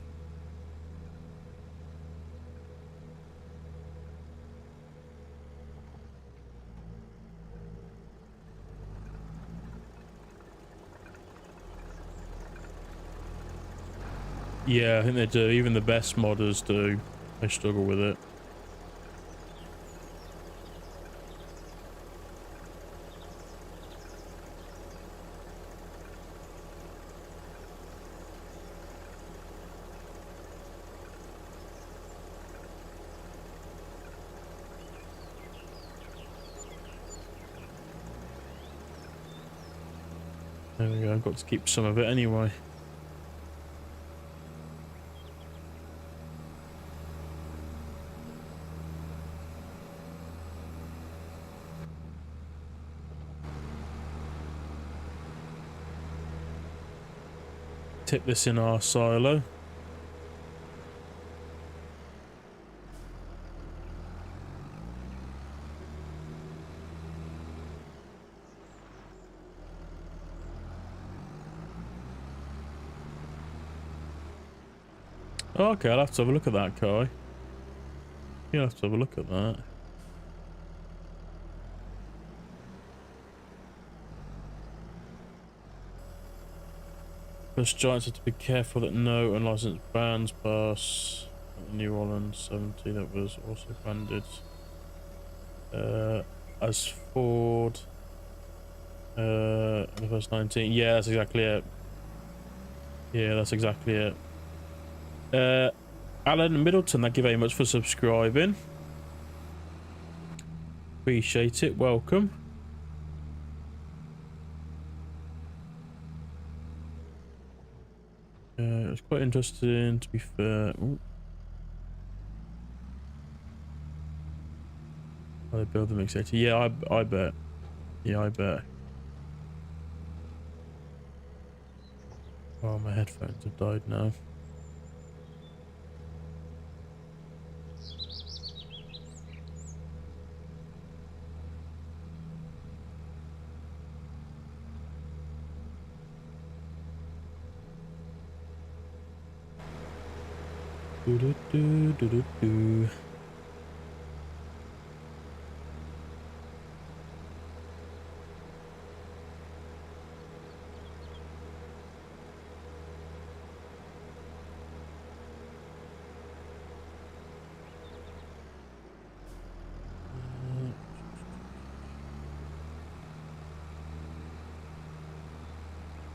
Yeah, I think they do. Even the best modders do. They struggle with it. There we go. I've got to keep some of it anyway. Tip this in our silo. Okay, I'll have to have a look at that, Kai. You'll have to have a look at that. First giants have to be careful that no unlicensed bands pass. New Orleans 70, that was also banded. As Ford. The first 19. Yeah, that's exactly it. Yeah, that's exactly it. Alan Middleton, thank you very much for subscribing. Appreciate it. Welcome. It's quite interesting, to be fair. Ooh. Oh, they build the mixator. Yeah, I bet. Yeah, I bet. Oh, my headphones have died now. Do do do do do do.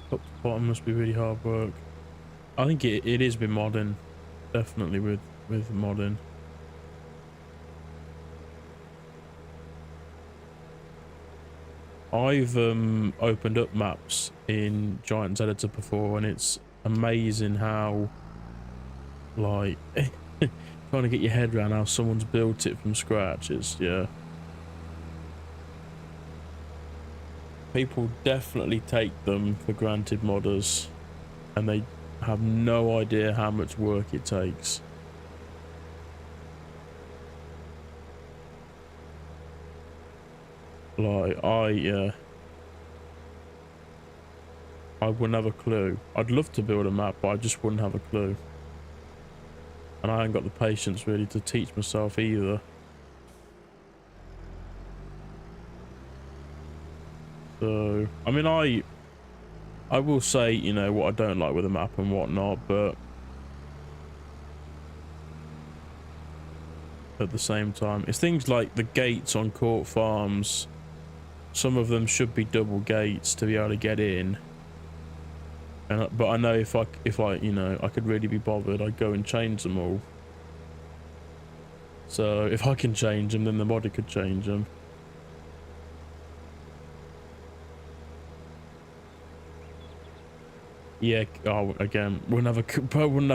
Top to bottom must be really hard work. I think it is been modding. Definitely with modding. I've opened up maps in Giants Editor before, and it's amazing how, like, trying to get your head around how someone's built it from scratch is, yeah. People definitely take them for granted, modders, and they have no idea how much work it takes. Like, I wouldn't have a clue. I'd love to build a map, but I just wouldn't have a clue. And I haven't got the patience really to teach myself either. So, I mean, I will say, you know, what I don't like with a map and whatnot, but at the same time, it's things like the gates on Court Farms. Some of them should be double gates to be able to get in. And but I know if I you know, I could really be bothered, I'd go and change them all. So if I can change them, then the modder could change them. Yeah, oh, again, wouldn't have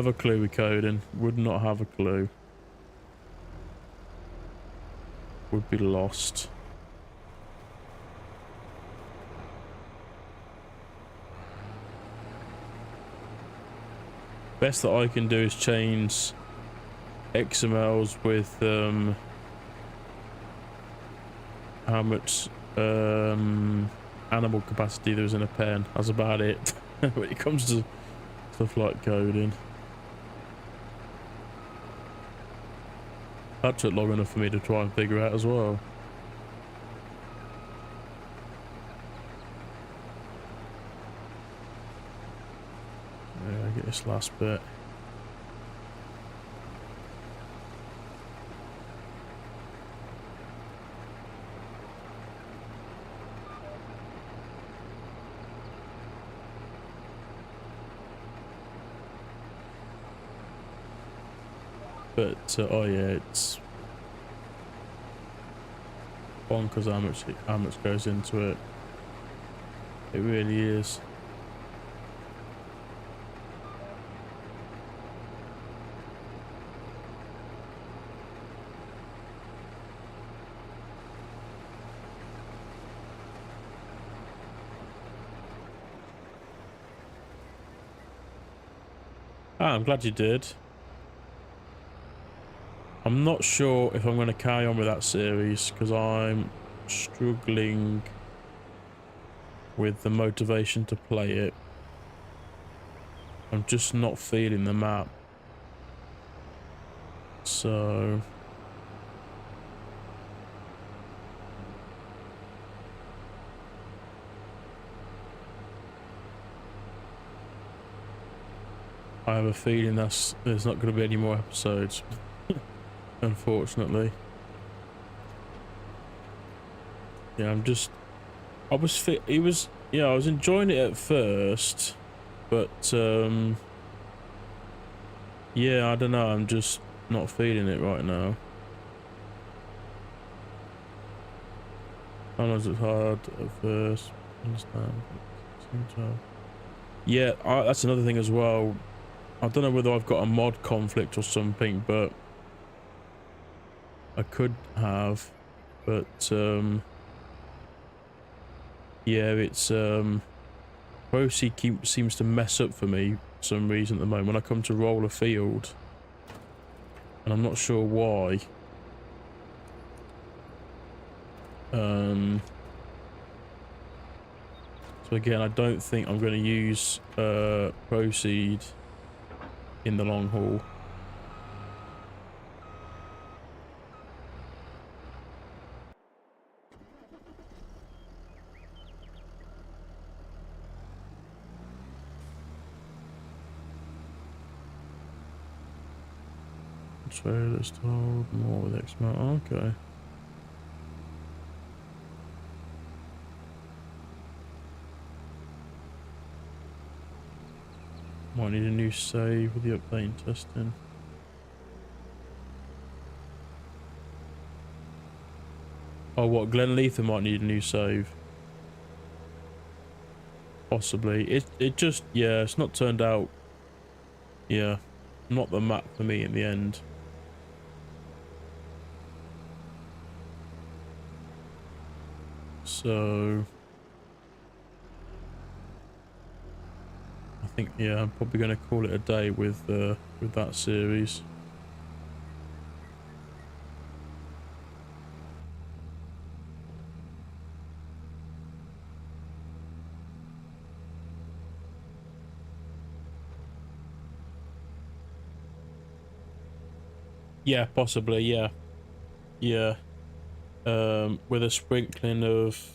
a clue with coding. Would not have a clue. Would be lost. Best that I can do is change XMLs with how much animal capacity that was in a pen. That's about it. When it comes to stuff like coding. That took long enough for me to try and figure out as well. Yeah, I get this last bit. But oh yeah, it's bonkers how much goes into it. It really is. Ah, I'm glad you did. I'm not sure if I'm going to carry on with that series because I'm struggling with the motivation to play it. I'm just not feeling the map. So I have a feeling there's not going to be any more episodes. Unfortunately. Yeah, I was enjoying it at first, but yeah, I don't know, I'm just not feeling it right now. Sometimes it's hard at first, understand. Yeah, that's another thing as well. I don't know whether I've got a mod conflict or something, but I could have, but yeah, it's Proceed seems to mess up for me for some reason at the moment when I come to roll a field, and I'm not sure why. So again, I don't think I'm going to use Proceed in the long haul. Trailer told more with X amount. Okay. Might need a new save with the update and testing. Oh, what? Glenleitha might need a new save. Possibly. It just, yeah, it's not turned out. Yeah, not the map for me in the end. So I think, yeah, I'm probably going to call it a day with that series. Yeah, possibly, yeah. Yeah. With a sprinkling of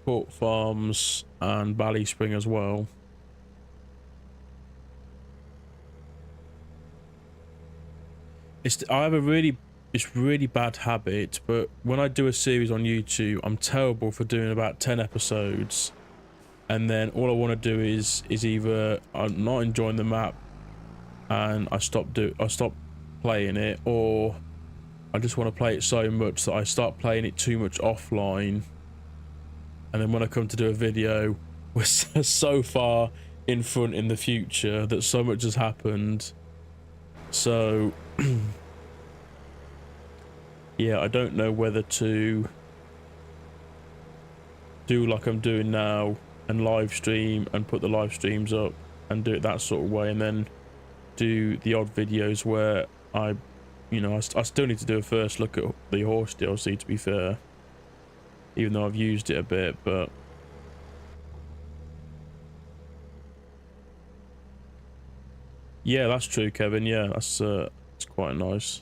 Port Farms and Bally Spring as well. I have a really bad habit, but when I do a series on YouTube, I'm terrible for doing about 10 episodes, and then all I want to do is either I'm not enjoying the map and I stop playing it, or I just want to play it so much that I start playing it too much offline, and then when I come to do a video, we're so far in front in the future that so much has happened. So yeah, I don't know whether to do like I'm doing now and live stream and put the live streams up and do it that sort of way, and then do the odd videos where I still need to do a first look at the horse DLC, to be fair. even though I've used it a bit, but yeah, that's true, Kevin. Yeah, that's it's quite nice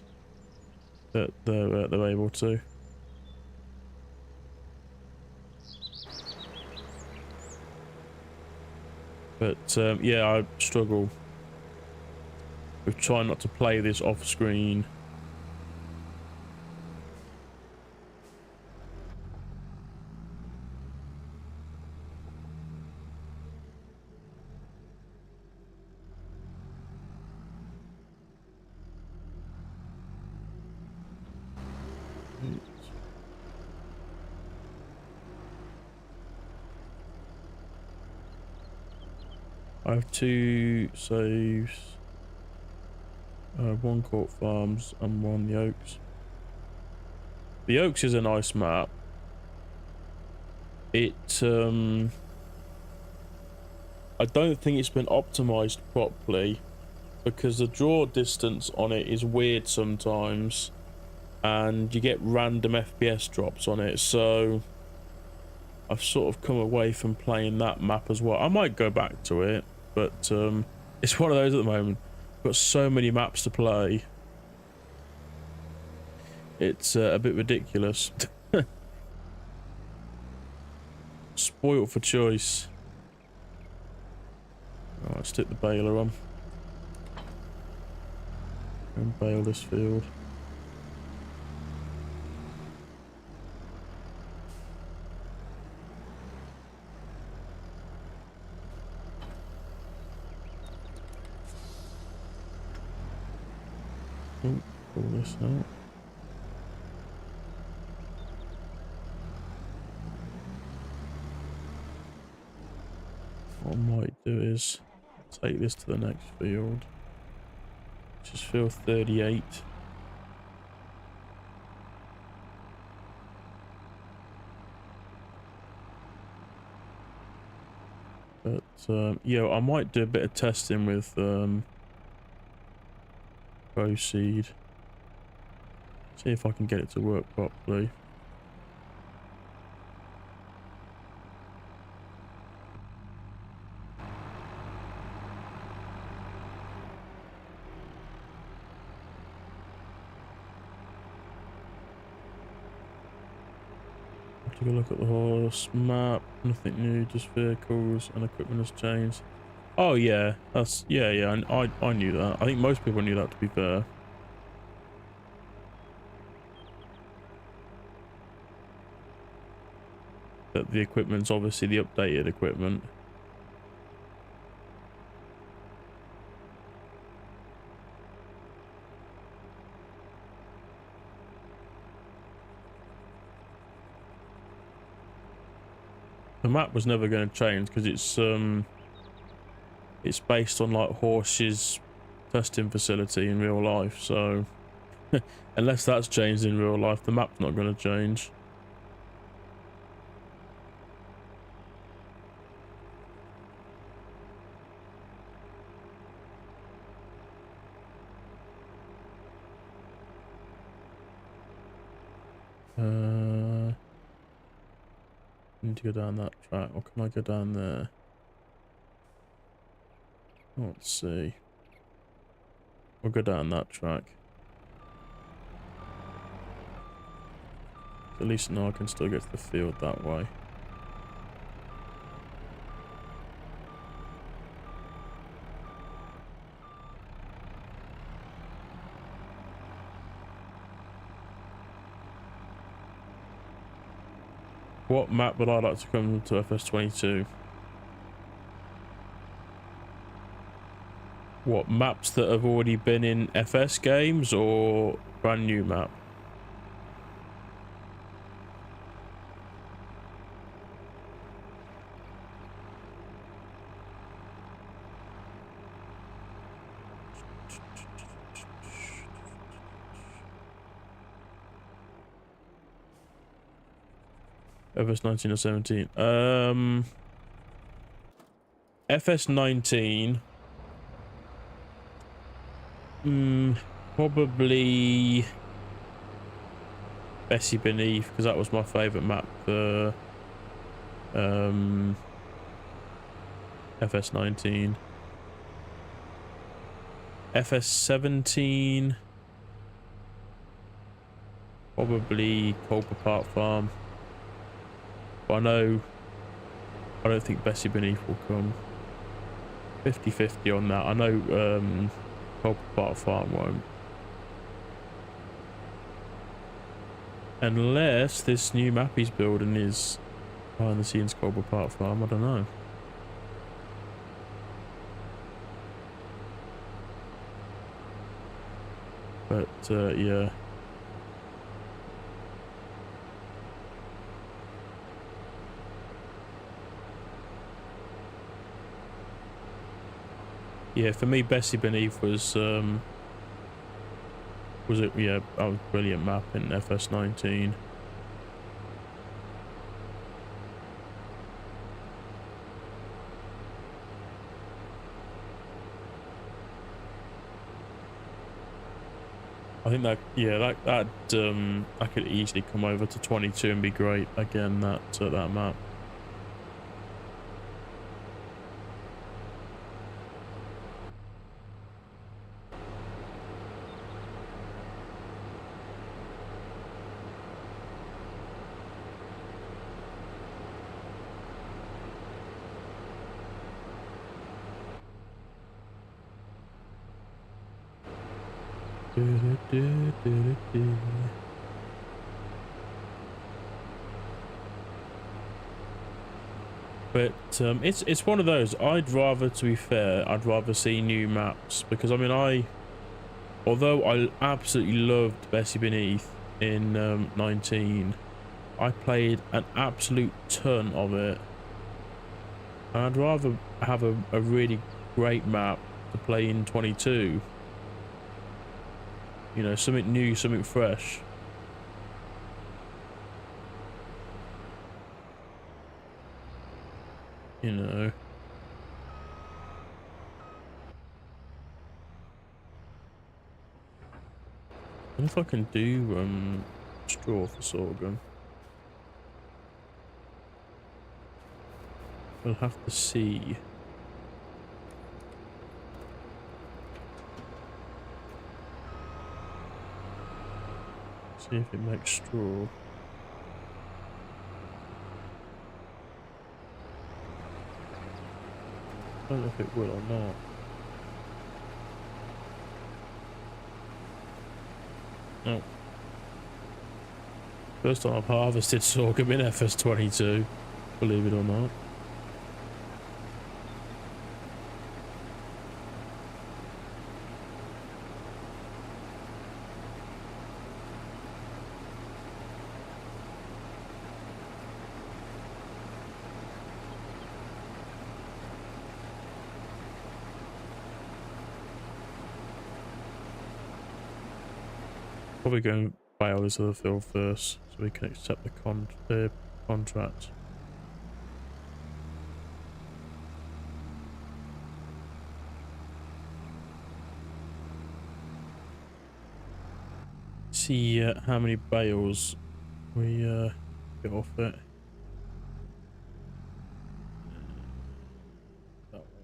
that they're able to. But yeah, I struggle with trying not to play this off screen. I have 2 saves, 1 Court Farms and 1 the Oaks. The Oaks is a nice map. It I don't think it's been optimized properly because the draw distance on it is weird sometimes, and you get random FPS drops on it, so I've sort of come away from playing that map as well. I might go back to it, but it's one of those at the moment. I've got so many maps to play. It's a bit ridiculous. Spoiled for choice. Alright, stick the baler on. And bale this field. Oh, pull this out. What I might do is take this to the next field, which is field 38. But yeah, I might do a bit of testing with proceed. See if I can get it to work properly. Take a look at the horse map. Nothing new, just vehicles and equipment has changed. Oh yeah, that's yeah. I knew that. I think most people knew that, to be fair. That the equipment's obviously the updated equipment. The map was never going to change because it's based on like horses testing facility in real life, so unless that's changed in real life, the map's not going to change. Need to go down that track, or can I go down there? Let's see. We'll go down that track. At least now I can still get to the field that way. What map would I like to come to FS22? What, maps that have already been in FS games or brand new map? FS 19 or 17? FS 19. Probably Bessie Beneath, because that was my favourite map for FS19. FS17, probably Colper Park Farm. But I don't think Bessie Beneath will come. 50-50 on that. I know Colper Park Farm won't. Unless this new map he's building is behind the scenes Colper Park Farm, I don't know. But yeah. Yeah, for me, Bessie Beneath was it? Yeah, that was a brilliant map in FS19. I think that, yeah, that could easily come over to 22 and be great again. That map. But it's one of those. I'd rather, to be fair, I'd rather see new maps, because I mean, although I absolutely loved Bessie Beneath in 19, I played an absolute ton of it. And I'd rather have a really great map to play in 22. You know, something new, something fresh. You know. I wonder if I can do straw for sorghum. We'll have to see. See if it makes straw. I don't know if it will or not. No. First time I've harvested sorghum in FS22, believe it or not. Probably go and buy all this other field first, so we can accept the contract. See how many bales we get off it. That one.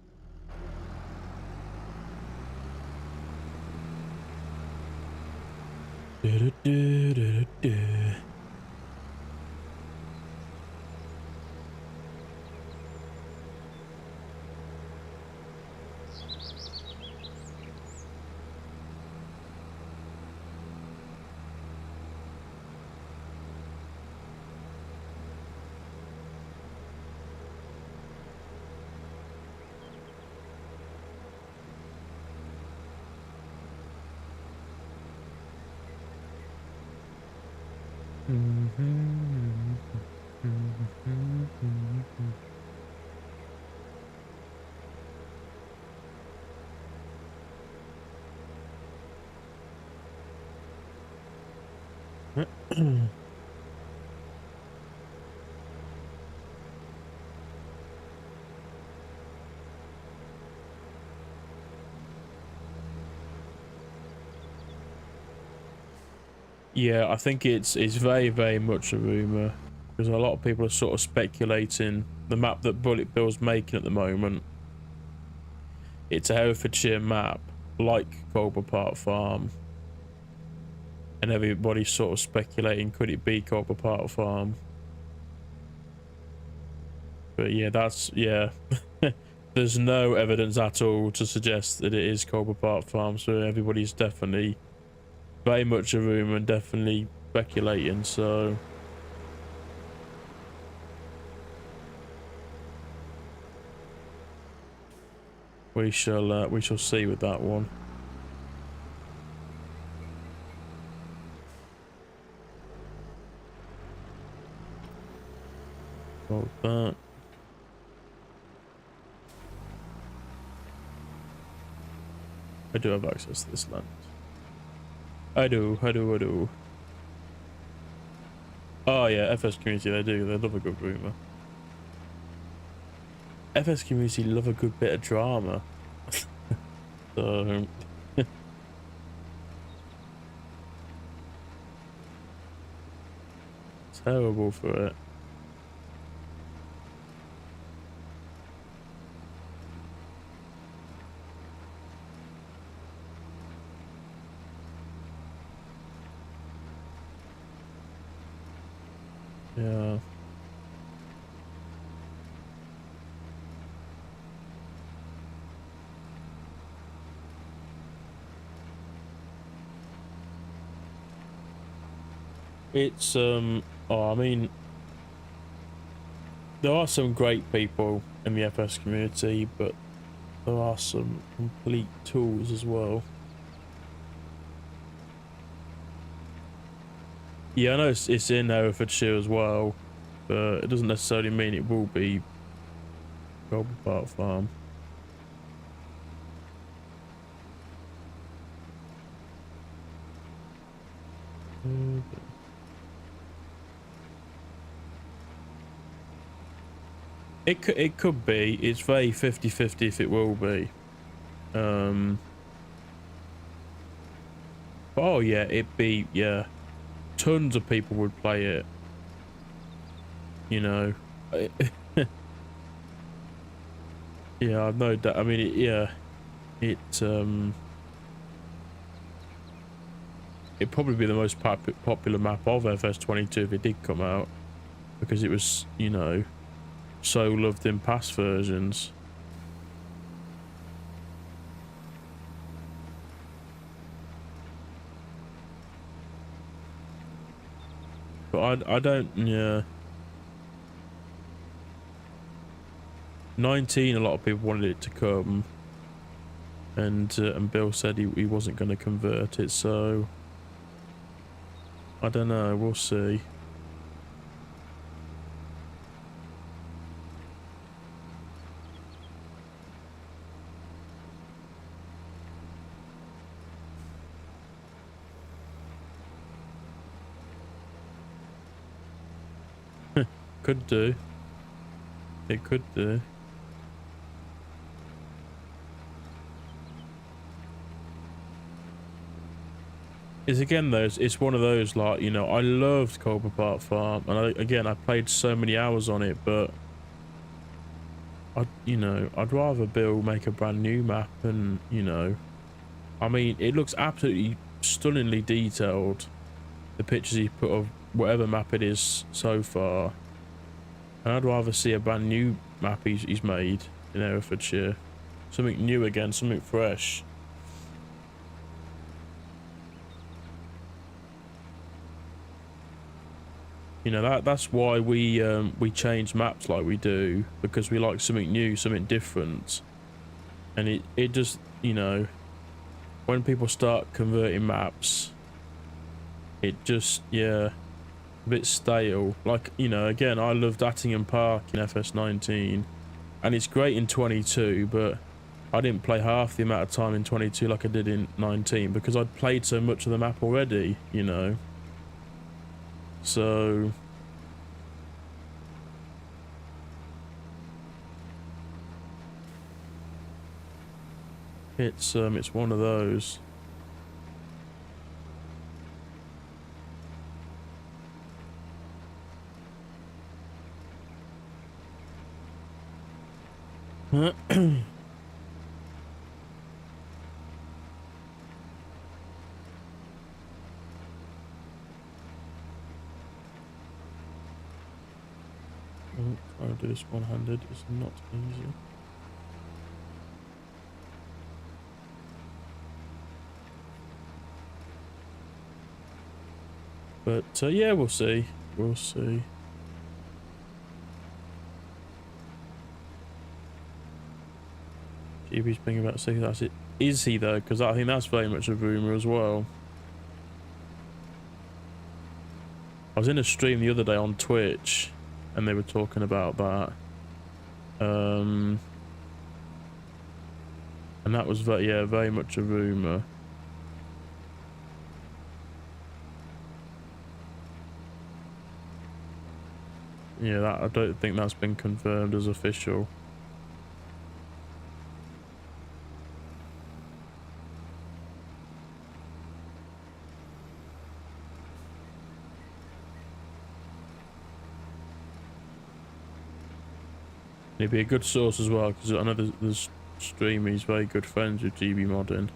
Yeah, I think it's very much a rumor, because a lot of people are sort of speculating the map that Bullet Bill's making at the moment. It's a Herefordshire map, like Colbert Park Farm, and everybody's sort of speculating, could it be Colbert Park Farm? But yeah, that's, yeah. There's no evidence at all to suggest that it is Colbert Park Farm, so everybody's definitely very much a rumor and definitely speculating, so we shall see with that one. Hold that. I do have access to this land. I do. Oh yeah, FS community, they do. They love a good rumor. FS community love a good bit of drama. So terrible for it. Yeah. It's oh, I mean, there are some great people in the FS community, but there are some complete tools as well. Yeah, I know it's in Herefordshire as well, but it doesn't necessarily mean it will be Colbert Park Farm. It could be. It's very 50-50 if it will be. Oh yeah, it'd be, yeah. Tons of people would play it. You know. Yeah, I've no doubt. I mean, yeah. It'd probably be the most popular map of FS22 if it did come out, because it was, you know, so loved in past versions. But I don't, yeah. 19, a lot of people wanted it to come, and Bill said he wasn't going to convert it, so I don't know, we'll see. Could do. It could do. It's again though, it's one of those, like, you know, I loved Colbert Park Farm, and I played so many hours on it, but I'd rather Bill make a brand new map, and, you know, I mean, it looks absolutely stunningly detailed, the pictures he put of whatever map it is so far. And I'd rather see a brand new map he's made in Herefordshire. Something new again, something fresh. You know, that's why we change maps like we do, because we like something new, something different. And it just, you know, when people start converting maps, it just, yeah, a bit stale. Like, you know, again, I loved Attingham Park in FS19, and it's great in 22, but I didn't play half the amount of time in 22 like I did in 19, because I'd played so much of the map already, you know. So it's one of those. Trying to do this one-handed is not easy. But yeah, we'll see. We'll see. GB's thinking about saying that's it. Is he though? Because I think that's very much a rumor as well. I was in a stream the other day on Twitch, and they were talking about that. And that was very much a rumor. Yeah, that I don't think that's been confirmed as official. It'd be a good source as well, because I know there's streamer, he's very good friends with GB Modding.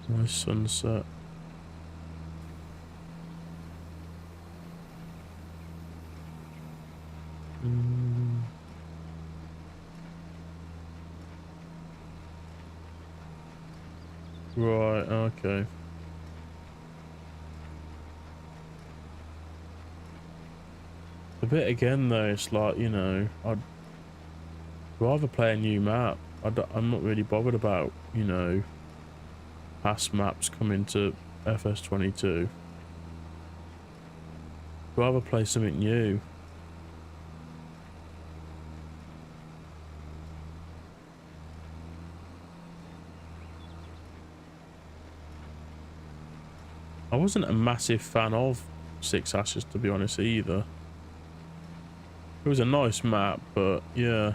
Nice sunset. Right, okay. The bit again though, it's like, you know, I'd rather play a new map. I'm not really bothered about, you know, past maps coming to FS22. I'd rather play something new. I wasn't a massive fan of Six Ashes, to be honest, either. It was a nice map, but yeah.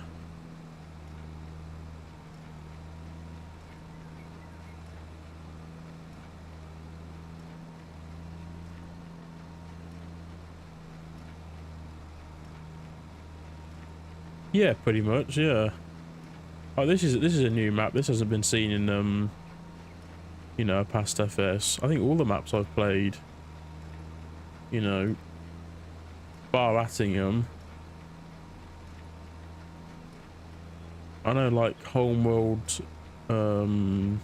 Yeah, pretty much, yeah. Oh, this is a new map. This hasn't been seen in you know, past FS. I think all the maps I've played, you know, bar Attingham. I know like Homeworld Farm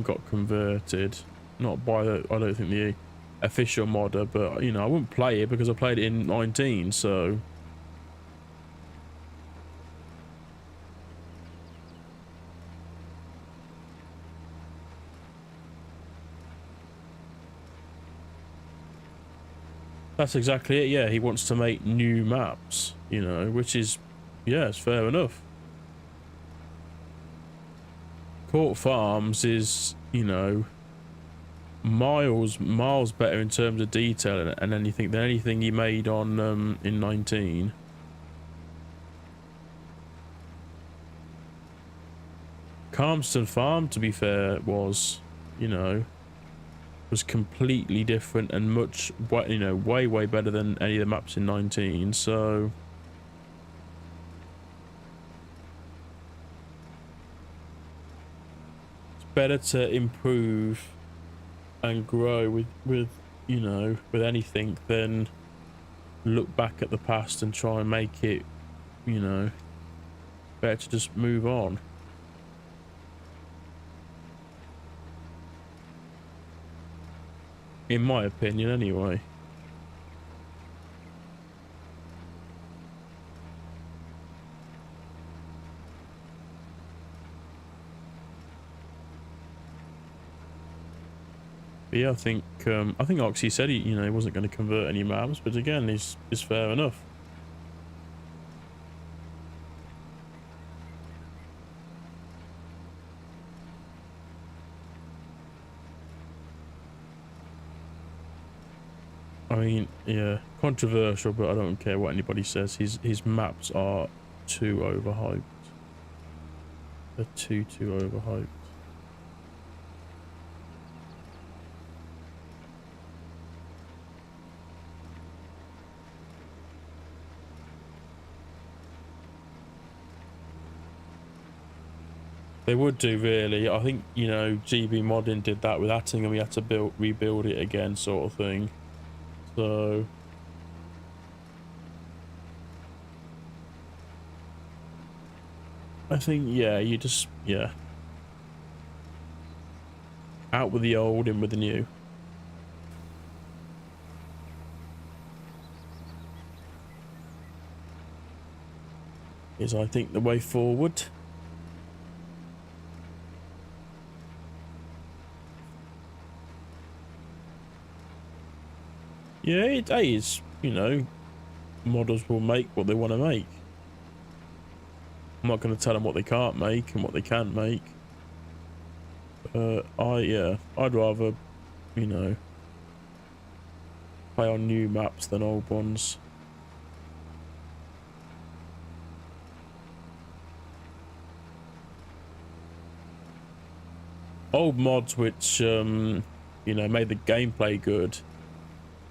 got converted, not by the, I don't think the official modder, but you know, I wouldn't play it because I played it in 19, so that's exactly it. Yeah, he wants to make new maps, you know, which is, yeah, it's fair enough. Court Farms is, you know, miles better in terms of detail and anything than anything he made on in 19. Calmston Farm, to be fair, was, you know, was completely different and much, you know, way better than any of the maps in 19. So it's better to improve and grow with you know, with anything than look back at the past and try and make it, you know, better to just move on. In my opinion, anyway. But yeah, I think Oxy said he wasn't going to convert any maps, but again, is fair enough. I mean, yeah, controversial, but I don't care what anybody says. His maps are too overhyped. They're too overhyped. They would do, really. I think, you know, GB Modding did that with Attingham. We had to rebuild it again, sort of thing. So I think, yeah, you just, yeah, out with the old, in with the new. Is, I think, the way forward. Yeah, it is, you know, modders will make what they want to make. I'm not going to tell them what they can't make and what they can make. I'd rather, you know, play on new maps than old ones. Old mods which, you know, made the gameplay good,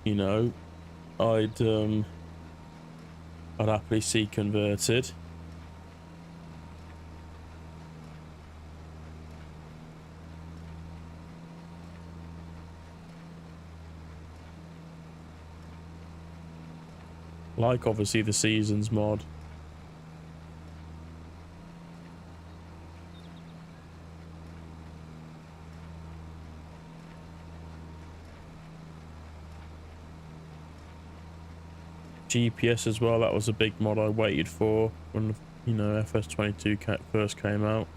you know, I'd happily see converted. Like, obviously, the Seasons mod. GPS as well, that was a big mod I waited for when, you know, FS22 first came out.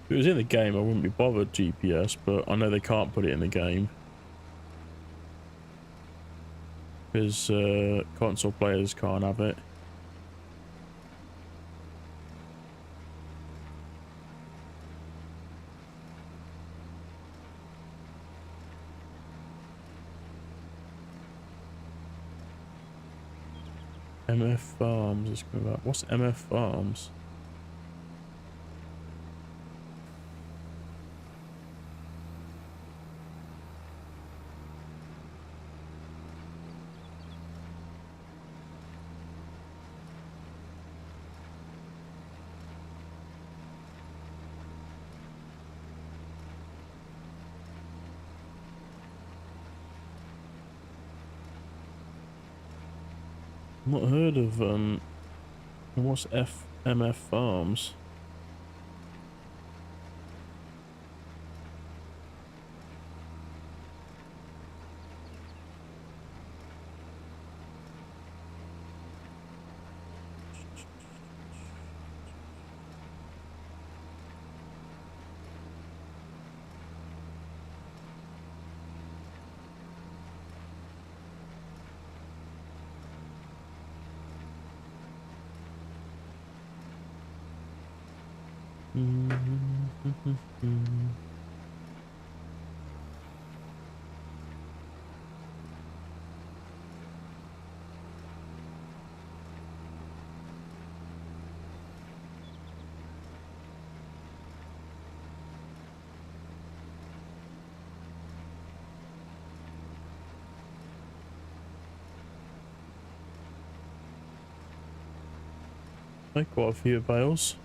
If it was in the game, I wouldn't be bothered GPS, but I know they can't put it in the game. Because console players can't have it. MF Farms is coming back. What's MF Farms? I've not heard of what's MF Farms? Quite a few bales.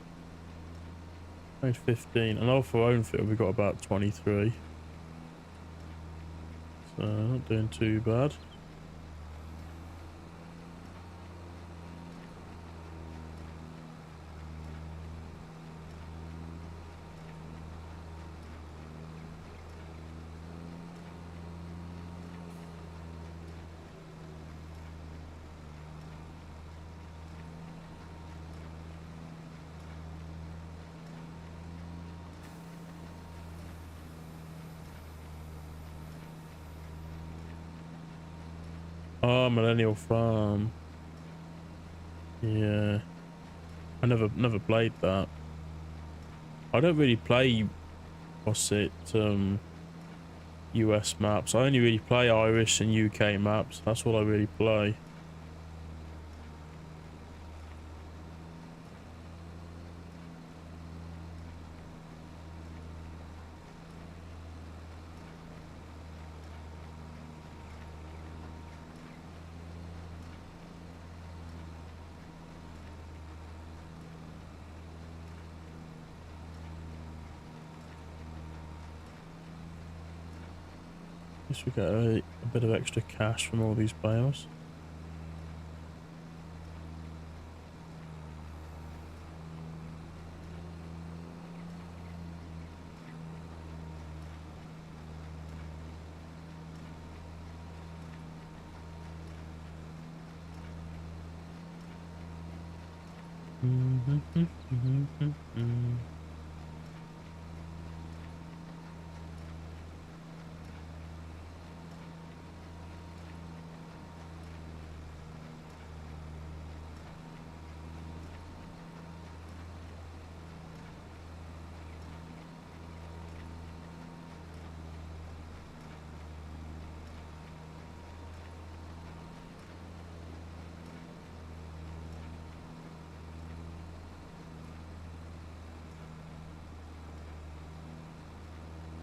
Made 15. And for our own field, we got about 23. So not doing too bad. Oh, Millennial Farm. Yeah. I never played that. I don't really play what's it, US maps. I only really play Irish and UK maps. That's all I really play. At least we get a bit of extra cash from all these bales.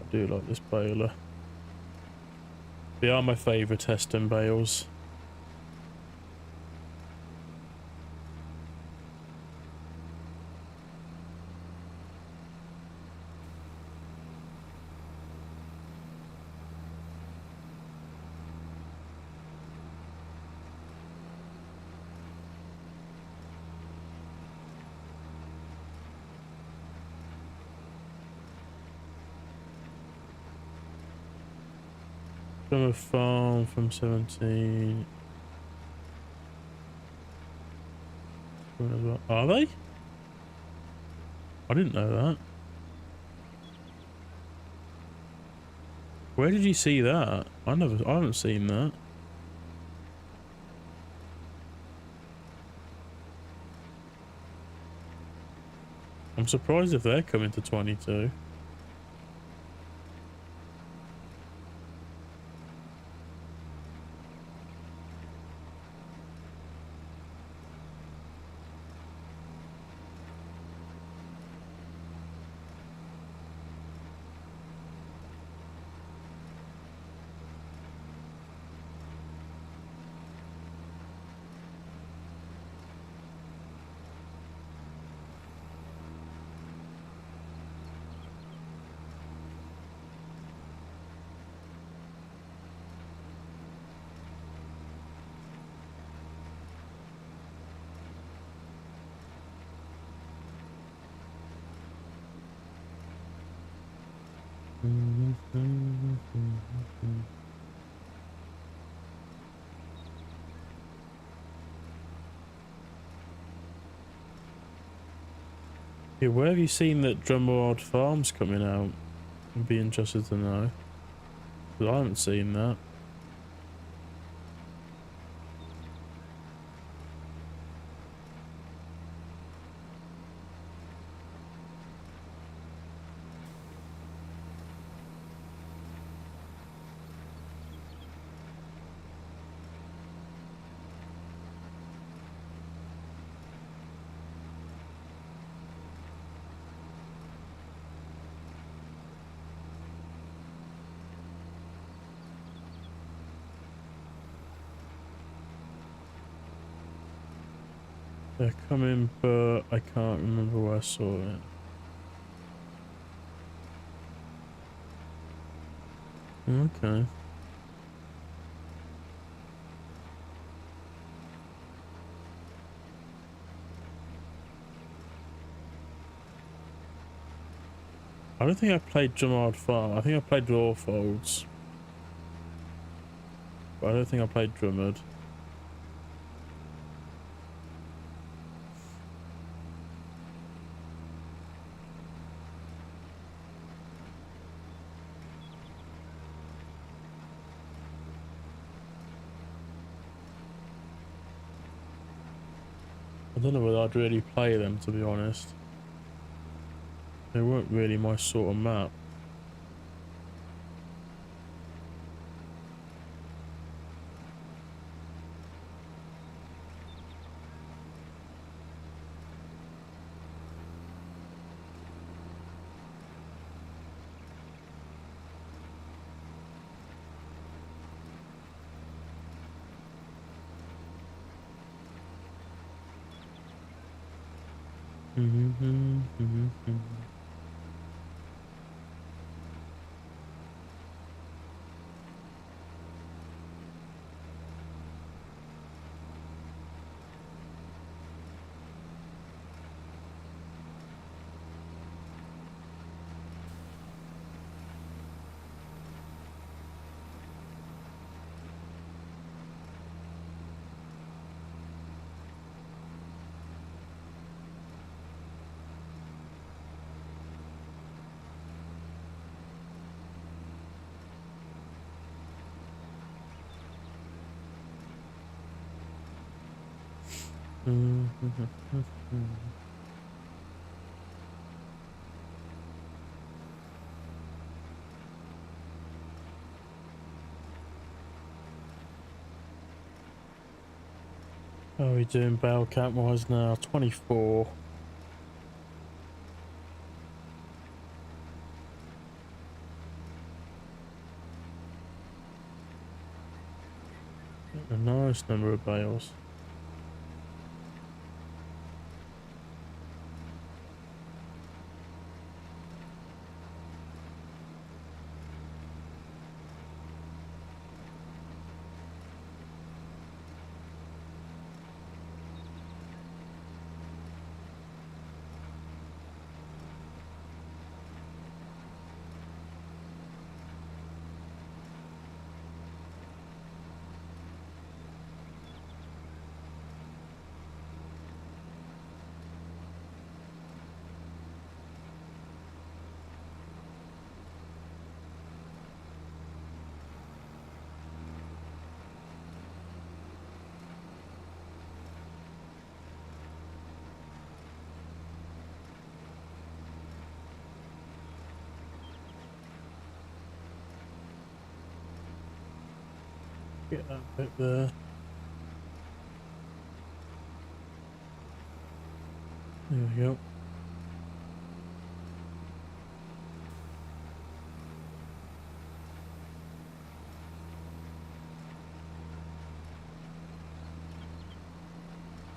I do like this baler. They are my favourite testing bales. From a farm from 17. Are they? I didn't know that. Where did you see that? I haven't seen that. I'm surprised if they're coming to 22. Yeah, where have you seen that Drummold Farms coming out? I'd be interested to know. 'Cause I haven't seen that. They're coming, but I can't remember where I saw it. Okay. I don't think I played Drummold Farm. I think I played Lawfolds. But I don't think I played Drummond. I don't know whether I'd really play them, to be honest. They weren't really my sort of map. How are we doing bale count wise now? 24. A nice number of bales. Get that bit there. There we go.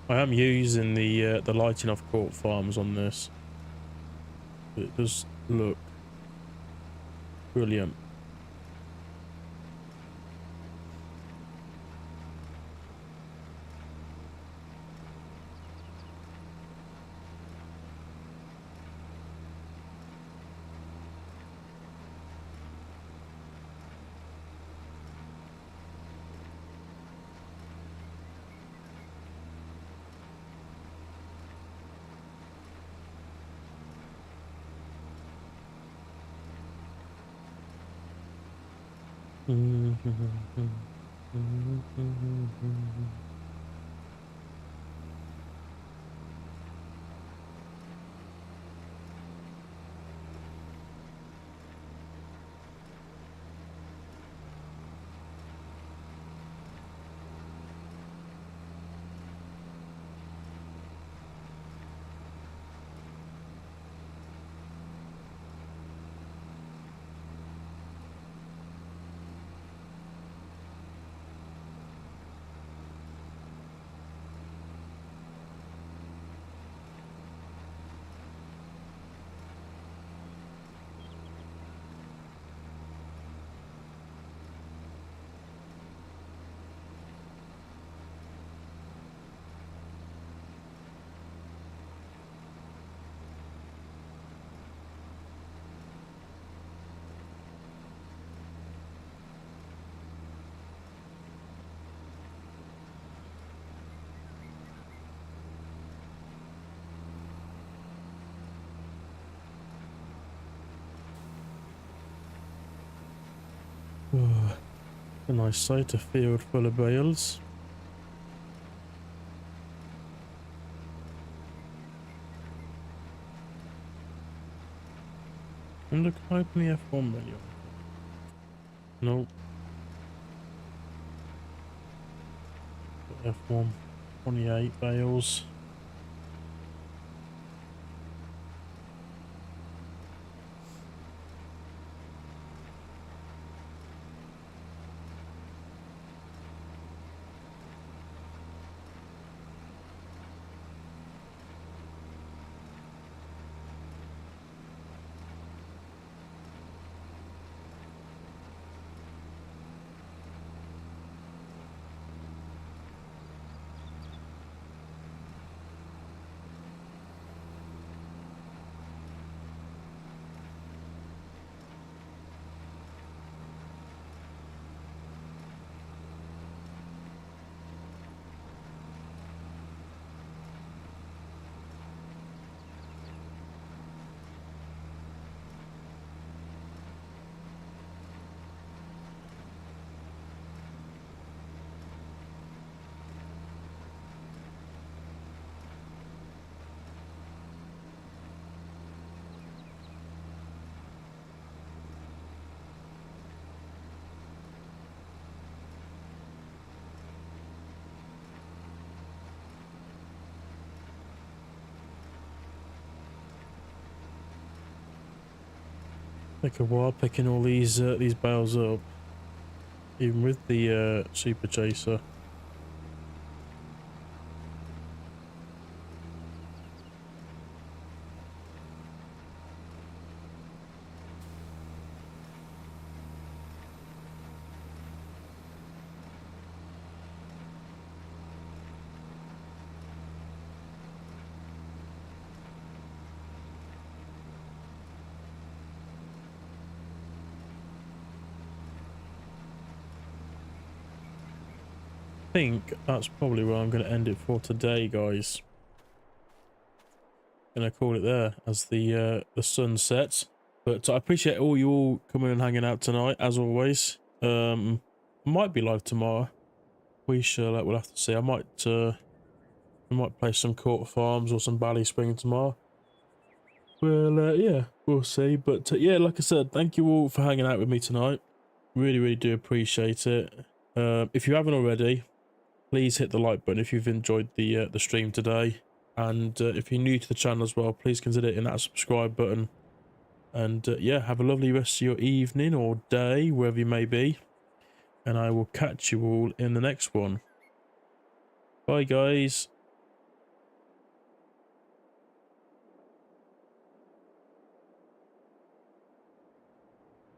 I am using the lighting off court farms on this. It does look brilliant. Oh, a nice sight, a field full of bales. And look, open the F1 menu. Nope. F1, 28 bales. Take a while picking all these bales up, even with the super chaser. I think that's probably where I'm going to end it for today, guys. Gonna call it there as the sun sets. But I appreciate all you all coming and hanging out tonight, as always. Might be live tomorrow. We'll have to see. I might play some Court Farms or some Bally Spring tomorrow. Well, yeah, we'll see. But yeah, like I said, thank you all for hanging out with me tonight. Really, really do appreciate it. If you haven't already, please hit the like button if you've enjoyed the stream today. And if you're new to the channel as well, please consider hitting that subscribe button. And yeah, have a lovely rest of your evening or day, wherever you may be. And I will catch you all in the next one. Bye, guys.